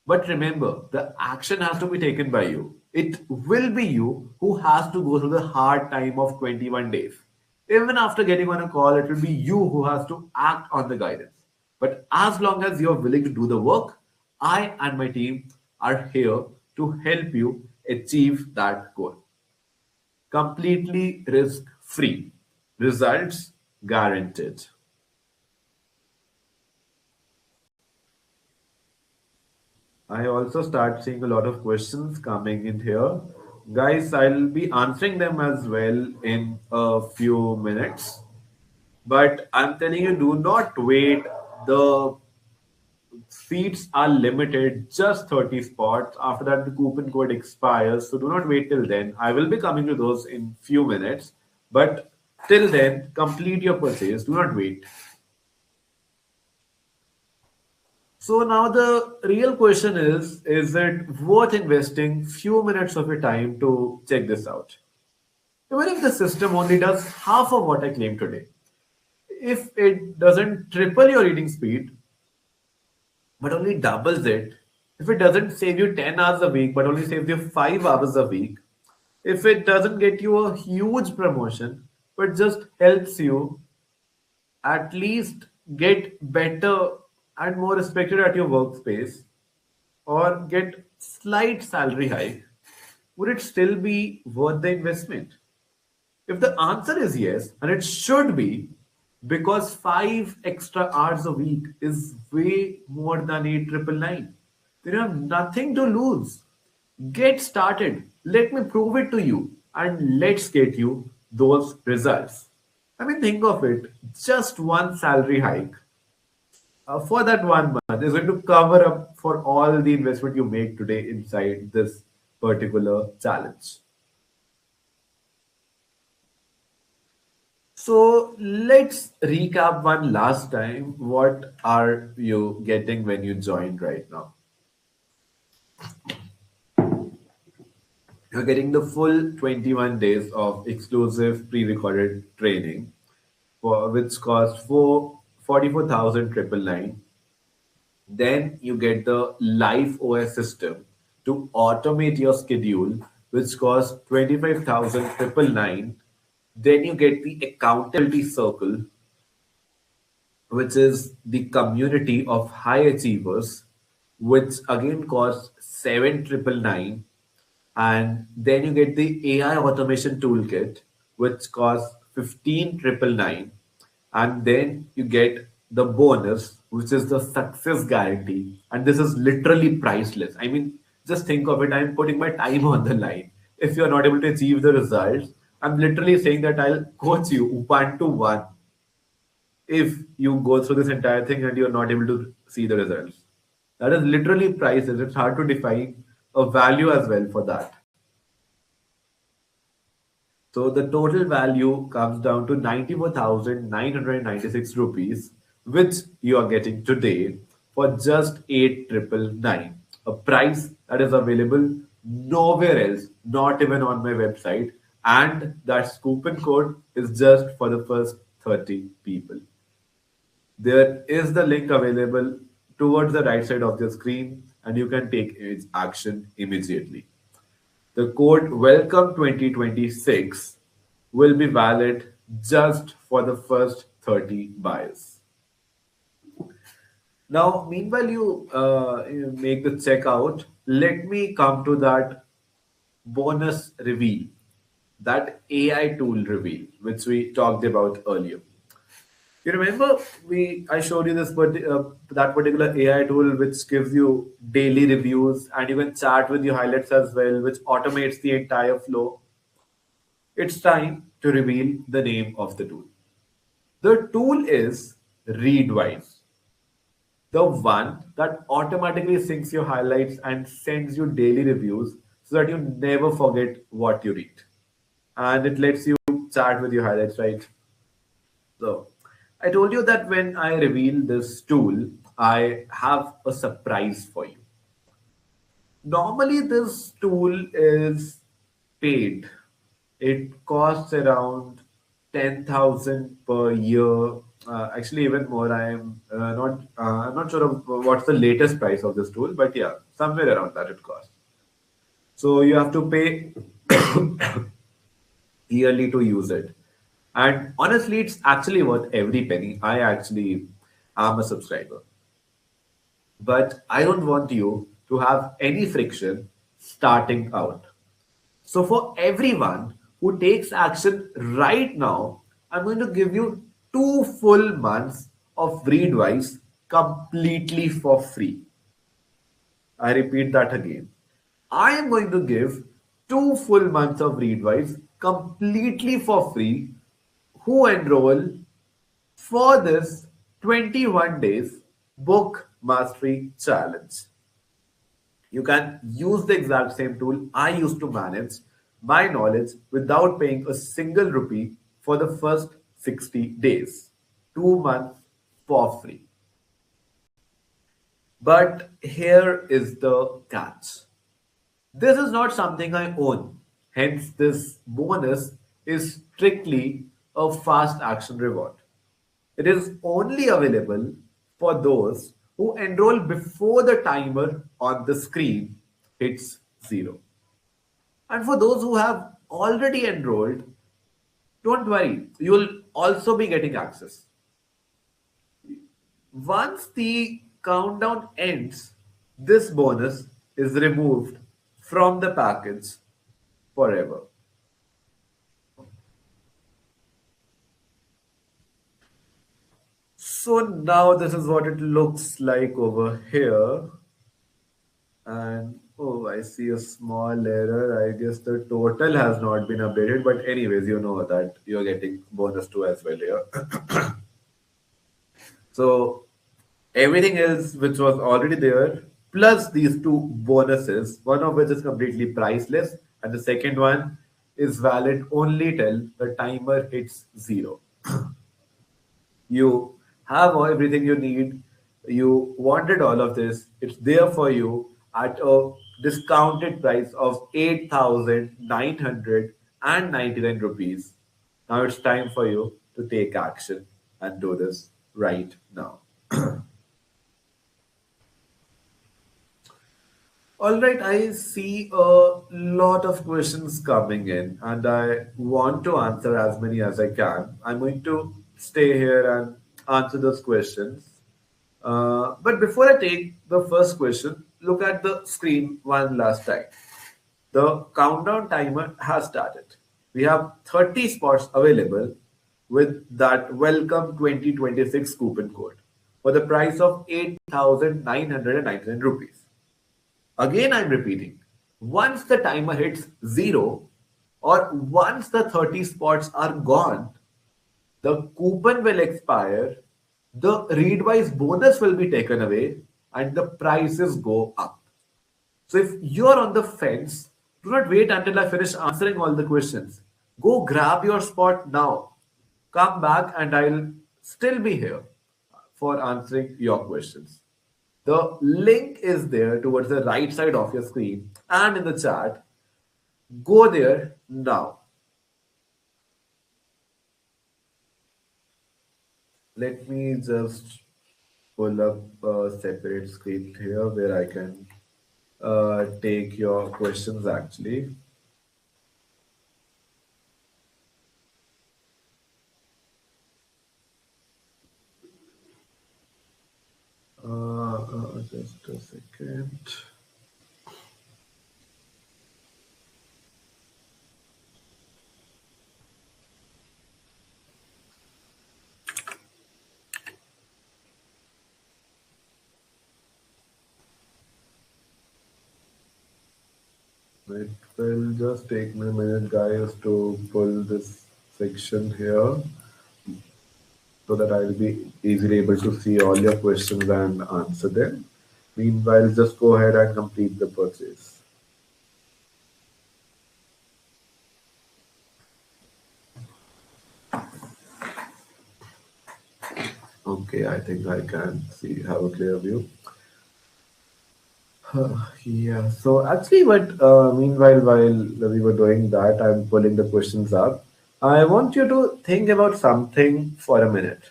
But remember, the action has to be taken by you. It will be you who has to go through the hard time of 21 days. Even after getting on a call, it will be you who has to act on the guidance. But as long as you're willing to do the work, I and my team are here to help you achieve that goal. Completely risk free. Results guaranteed. I also start seeing a lot of questions coming in here. Guys, I'll be answering them as well in a few minutes. But I'm telling you, do not wait. The seats are limited, just 30 spots. After that, the coupon code expires. So do not wait till then. I will be coming to those in few minutes. But till then, complete your purchase. Do not wait. So now the real question is it worth investing few minutes of your time to check this out? Even if the system only does half of what I claim today, if it doesn't triple your reading speed, but only doubles it, if it doesn't save you 10 hours a week, but only saves you 5 hours a week, if it doesn't get you a huge promotion, but just helps you at least get better and more respected at your workspace, or get slight salary hike, would it still be worth the investment? If the answer is yes, and it should be, because 5 extra hours a week is way more than 8,999, then you have nothing to lose. Get started. Let me prove it to you, and let's get you those results. I mean, think of it, just one salary hike for that 1 month is going to cover up for all the investment you make today inside this particular challenge. So let's recap one last time. What are you getting when you joined right now? You're getting the full 21 days of exclusive pre-recorded training for which costs 44,999. Then you get the Live OS system to automate your schedule, which costs 25,999. Then you get the accountability circle, which is the community of high achievers, which again costs 7,999. And then you get the AI automation toolkit, which costs 15,999. And then you get the bonus, which is the success guarantee. And this is literally priceless. I mean, just think of it. I'm putting my time on the line. If you're not able to achieve the results, I'm literally saying that I'll coach you 1 to 1 if you go through this entire thing and you're not able to see the results. That is literally priceless. It's hard to define a value as well for that. So the total value comes down to 94,996 rupees, which you are getting today for just 8,999. A price that is available nowhere else, not even on my website. And that coupon code is just for the first 30 people. There is the link available towards the right side of the screen, and you can take its action immediately. The code Welcome 2026 will be valid just for the first 30 buyers. Now, meanwhile, you make the checkout, let me come to that bonus reveal, that AI tool reveal, which we talked about earlier. You remember I showed you that particular AI tool which gives you daily reviews and you can chat with your highlights as well, which automates the entire flow. It's time to reveal the name of the tool. The tool is Readwise, the one that automatically syncs your highlights and sends you daily reviews so that you never forget what you read. And it lets you chat with your highlights, right? So, I told you that when I reveal this tool, I have a surprise for you. Normally, this tool is paid. It costs around 10,000 per year. Actually, even more. I'm not sure of what's the latest price of this tool, but yeah, somewhere around that it costs. So you have to pay yearly to use it. And honestly, it's actually worth every penny. I actually am a subscriber. But I don't want you to have any friction starting out. So, for everyone who takes action right now, I'm going to give you 2 full months of Readwise completely for free. I repeat that again. I am going to give 2 full months of Readwise completely for free who enroll for this 21 days book mastery challenge. You can use the exact same tool I used to manage my knowledge without paying a single rupee for the first 60 days. 2 months for free. But here is the catch. This is not something I own. Hence, this bonus is strictly a fast action reward. It is only available for those who enroll before the timer on the screen hits zero. And for those who have already enrolled, don't worry, you will also be getting access. Once the countdown ends, this bonus is removed from the package forever. So now this is what it looks like over here. And oh, I see a small error. I guess the total has not been updated. But anyways, you know that you're getting bonus too as well here. So everything else which was already there, plus these two bonuses, one of which is completely priceless, and the second one is valid only till the timer hits zero. You have everything you need. You wanted all of this. It's there for you at a discounted price of 8,999 rupees. Now it's time for you to take action and do this right now. All right, I see a lot of questions coming in, and I want to answer as many as I can. I'm going to stay here and answer those questions. But before I take the first question, look at the screen one last time. The countdown timer has started. We have 30 spots available with that welcome 2026 coupon code for the price of 8,999 rupees. Again, I'm repeating. Once the timer hits zero or once the 30 spots are gone, the coupon will expire, the readwise bonus will be taken away, and the prices go up. So if you're on the fence, do not wait until I finish answering all the questions. Go grab your spot now. Come back and I'll still be here for answering your questions. The link is there towards the right side of your screen and in the chat. Go there now. Let me just pull up a separate script here where I can take your questions actually. Just a second. It will just take me a minute, guys, to pull this section here so that I'll be easily able to see all your questions and answer them. Meanwhile, just go ahead and complete the purchase. Okay, I think I can see have a clear view. Yeah, so actually, what meanwhile, while we were doing that, I'm pulling the questions up. I want you to think about something for a minute.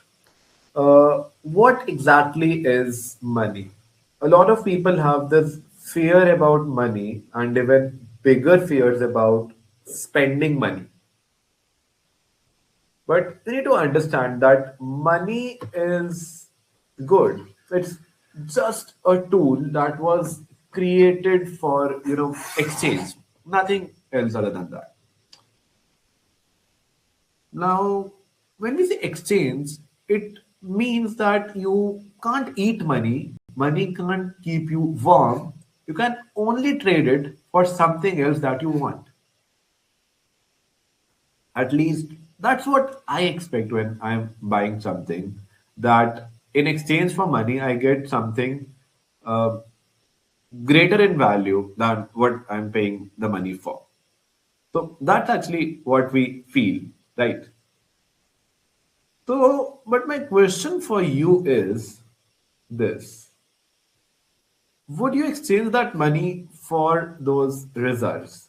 What exactly is money? A lot of people have this fear about money and even bigger fears about spending money. But we need to understand that money is good. It's just a tool that was created for, exchange. Nothing else other than that. Now, when we say exchange, it means that you can't eat money, money can't keep you warm. You can only trade it for something else that you want. At least that's what I expect when I'm buying something. That in exchange for money, I get something uh, greater in value than what I'm paying the money for. So that's actually what we feel, right? So, but my question for you is this: would you exchange that money for those results?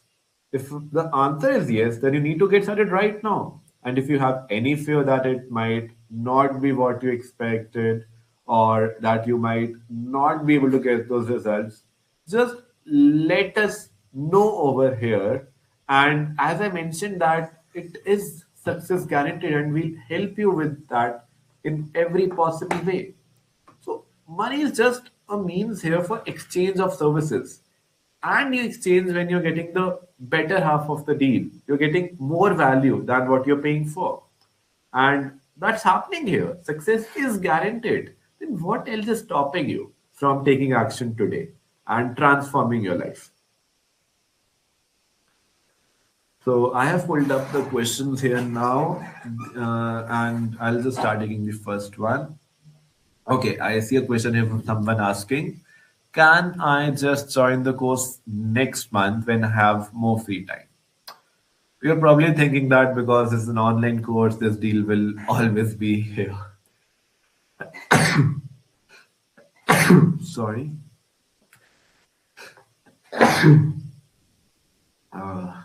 If the answer is yes, then you need to get started right now. And if you have any fear that it might not be what you expected or that you might not be able to get those results, just let us know over here. And as I mentioned, that it is success guaranteed, and we'll help you with that in every possible way. So money is just a means here for exchange of services. And you exchange when you're getting the better half of the deal. You're getting more value than what you're paying for. And that's happening here. Success is guaranteed. Then what else is stopping you from taking action today and transforming your life? So I have pulled up the questions here now, and I'll just start taking the first one. Okay, I see a question here from someone asking, can I just join the course next month when I have more free time? You're probably thinking that because it's an online course, this deal will always be here. Sorry. Uh,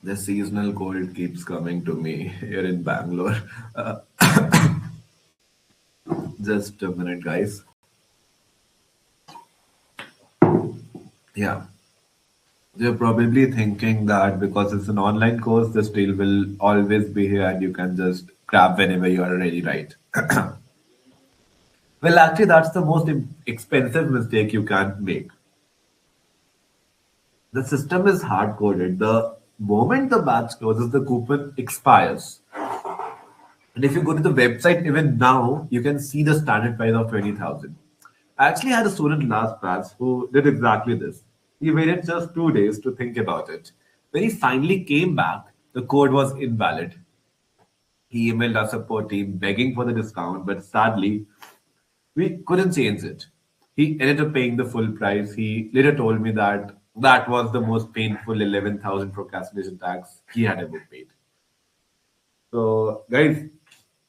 the seasonal cold keeps coming to me here in Bangalore. Uh, just a minute, guys. Yeah. You're probably thinking that because it's an online course, this deal will always be here and you can just grab whenever you are ready, right? Well, actually, that's the most expensive mistake you can make. The system is hard coded. The moment the batch closes, the coupon expires. And if you go to the website even now, you can see the standard price of 20,000. I actually had a student last batch who did exactly this. He waited just 2 days to think about it. When he finally came back, the code was invalid. He emailed our support team begging for the discount, but sadly, we couldn't change it. He ended up paying the full price. He later told me that that was the most painful 11,000 procrastination tax he had ever paid. So, guys,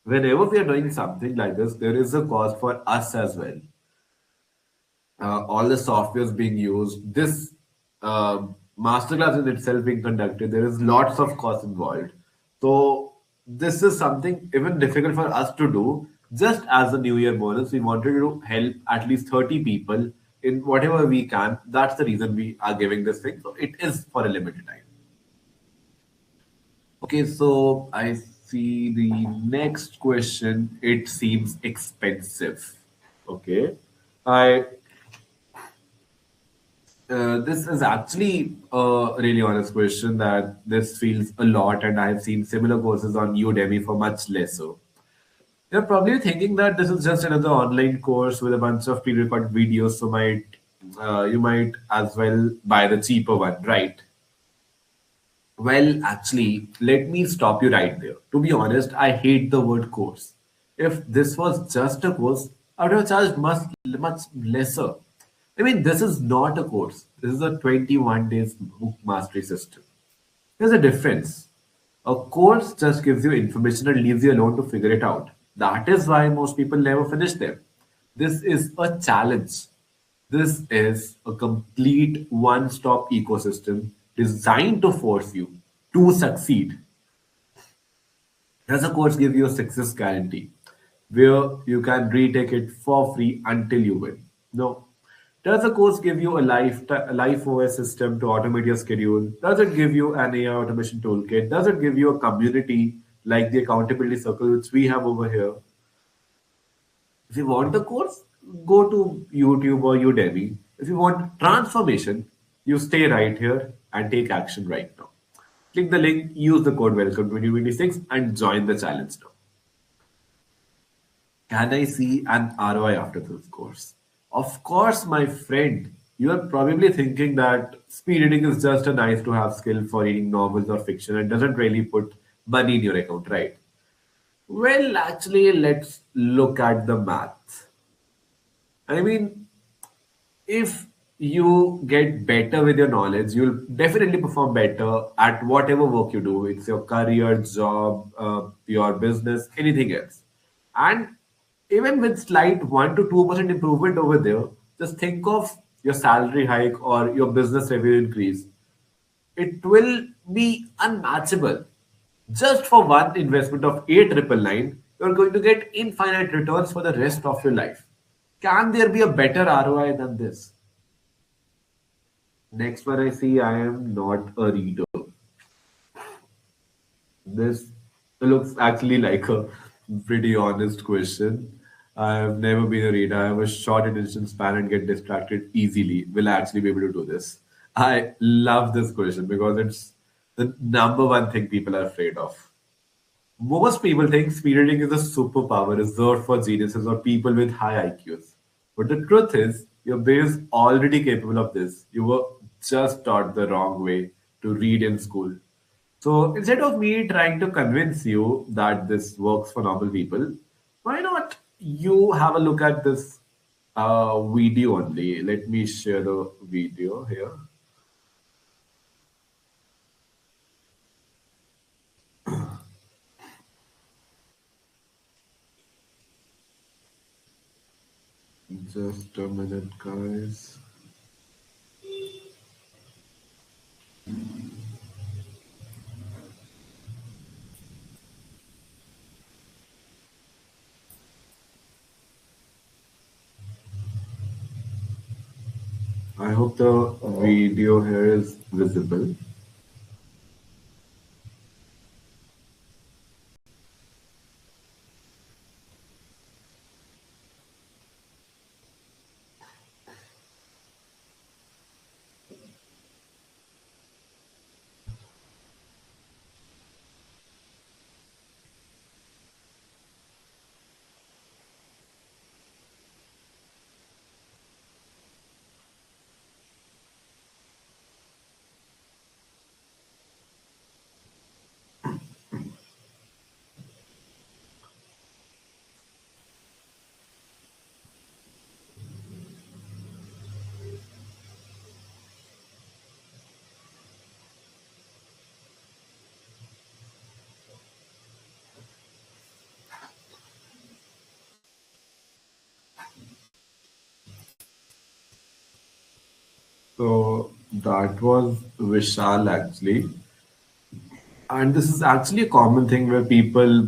whenever we are doing something like this, there is a cost for us as well. All the softwares being used, this uh, masterclass in itself being conducted, there is lots of cost involved. So this is something even difficult for us to do. Just as a New Year bonus, we wanted to help at least 30 people in whatever we can. That's the reason we are giving this thing. So it is for a limited time. Okay, so I see the next question. It seems expensive. Okay. I this is actually a really honest question that this feels a lot, and I've seen similar courses on Udemy for much lesser. You're probably thinking that this is just another online course with a bunch of pre-recorded videos, so you might as well buy the cheaper one, right? Well, actually, let me stop you right there. To be honest, I hate the word course. If this was just a course, I would have charged much lesser. I mean, this is not a course. This is a 21 days book mastery system. There's a difference. A course just gives you information and leaves you alone to figure it out. That is why most people never finish them. This is a challenge. This is a complete one stop ecosystem designed to force you to succeed. Does a course give you a success guarantee where you can retake it for free until you win? No. Does the course give you a life OS system to automate your schedule? Does it give you an AI automation toolkit? Does it give you a community like the accountability circle which we have over here? If you want the course, go to YouTube or Udemy. If you want transformation, you stay right here and take action right now. Click the link, use the code welcome 2026 and join the challenge now. Can I see an ROI after this course? Of course, my friend. You are probably thinking that speed reading is just a nice to have skill for reading novels or fiction and doesn't really put money in your account, right? Well, actually, let's look at the math. I mean, if you get better with your knowledge, you'll definitely perform better at whatever work you do. It's your career, job, your business, anything else. And even with slight 1 to 2% improvement over there, just think of your salary hike or your business revenue increase. It will be unmatchable. Just for one investment of 8,999, you're going to get infinite returns for the rest of your life. Can there be a better ROI than this? Next one I see, I am not a reader. This looks actually like a pretty honest question. I have never been a reader. I have a short attention span and get distracted easily. Will I actually be able to do this? I love this question because it's the number one thing people are afraid of. Most people think speed reading is a superpower reserved for geniuses or people with high IQs. But the truth is, your brain is already capable of this. You were just taught the wrong way to read in school. So instead of me trying to convince you that this works for normal people, why not you have a look at this video only? Let me share the video here. Just a minute, guys. I hope the video here is visible. So that was Vishal actually. And this is actually a common thing where people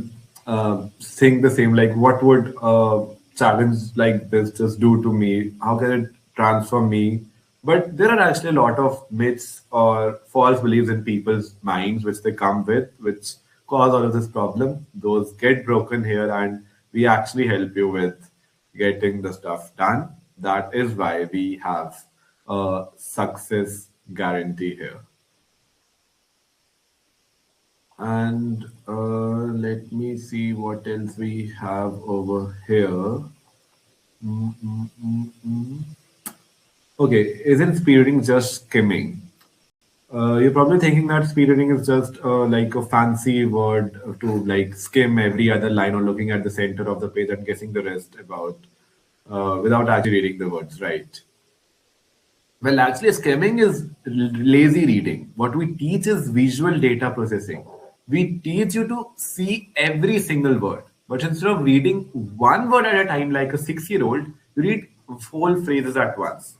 think the same, like, what would a challenge like this just do to me? How can it transform me? But there are actually a lot of myths or false beliefs in people's minds which they come with, which cause all of this problem. Those get broken here, and we actually help you with getting the stuff done. That is why we have a success guarantee here. And let me see what else we have over here. Mm, mm, mm, mm. Okay, isn't speed reading just skimming? You're probably thinking that speed reading is just like a fancy word to like skim every other line or looking at the center of the page and guessing the rest about without actually reading the words, right? Well, actually, skimming is lazy reading. What we teach is visual data processing. We teach you to see every single word. But instead of reading one word at a time like a 6-year-old, you read whole phrases at once.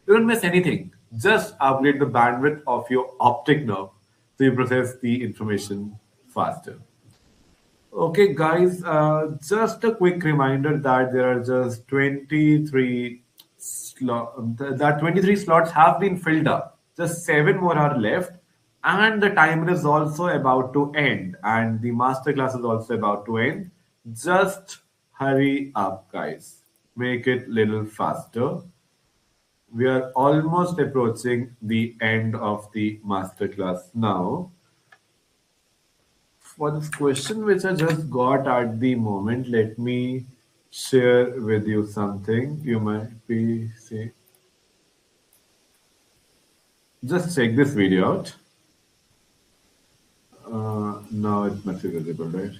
You don't miss anything. Just upgrade the bandwidth of your optic nerve so you process the information faster. Okay, guys, just a quick reminder that there are just 23 that 23 slots have been filled up. Just 7 more are left, and the timer is also about to end, and the masterclass is also about to end. Just hurry up, guys. Make it little faster. We are almost approaching the end of the masterclass now. For this question which I just got at the moment, let me share with you something. You might be saying, just check this video out. Now it must be visible, right?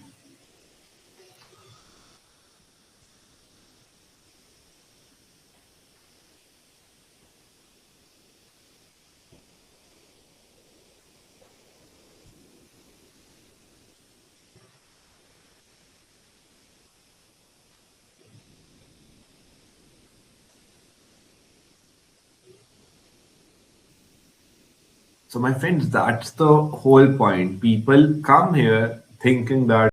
So, my friends, that's the whole point. People come here thinking that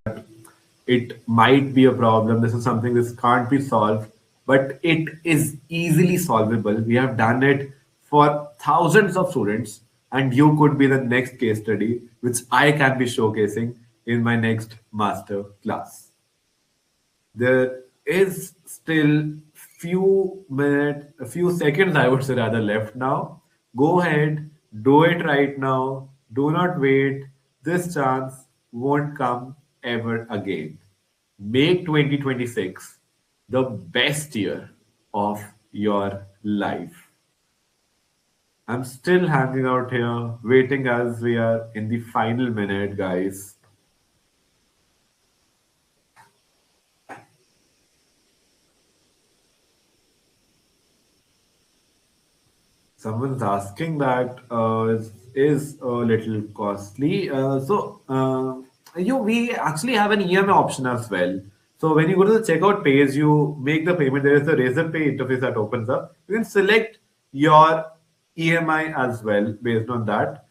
it might be a problem. This is something this can't be solved, but it is easily solvable. We have done it for thousands of students, and you could be the next case study, which I can be showcasing in my next master class. There is still a few seconds, I would say rather, left now. Go ahead, do it right now. Do not wait. This chance won't come ever again. Make 2026 the best year of your life. I'm still hanging out here, waiting as we are in the final minute, guys. Someone's asking that is a little costly. We actually have an EMI option as well. So when you go to the checkout page, you make the payment. There is a Razor Pay interface that opens up. You can select your EMI as well based on that.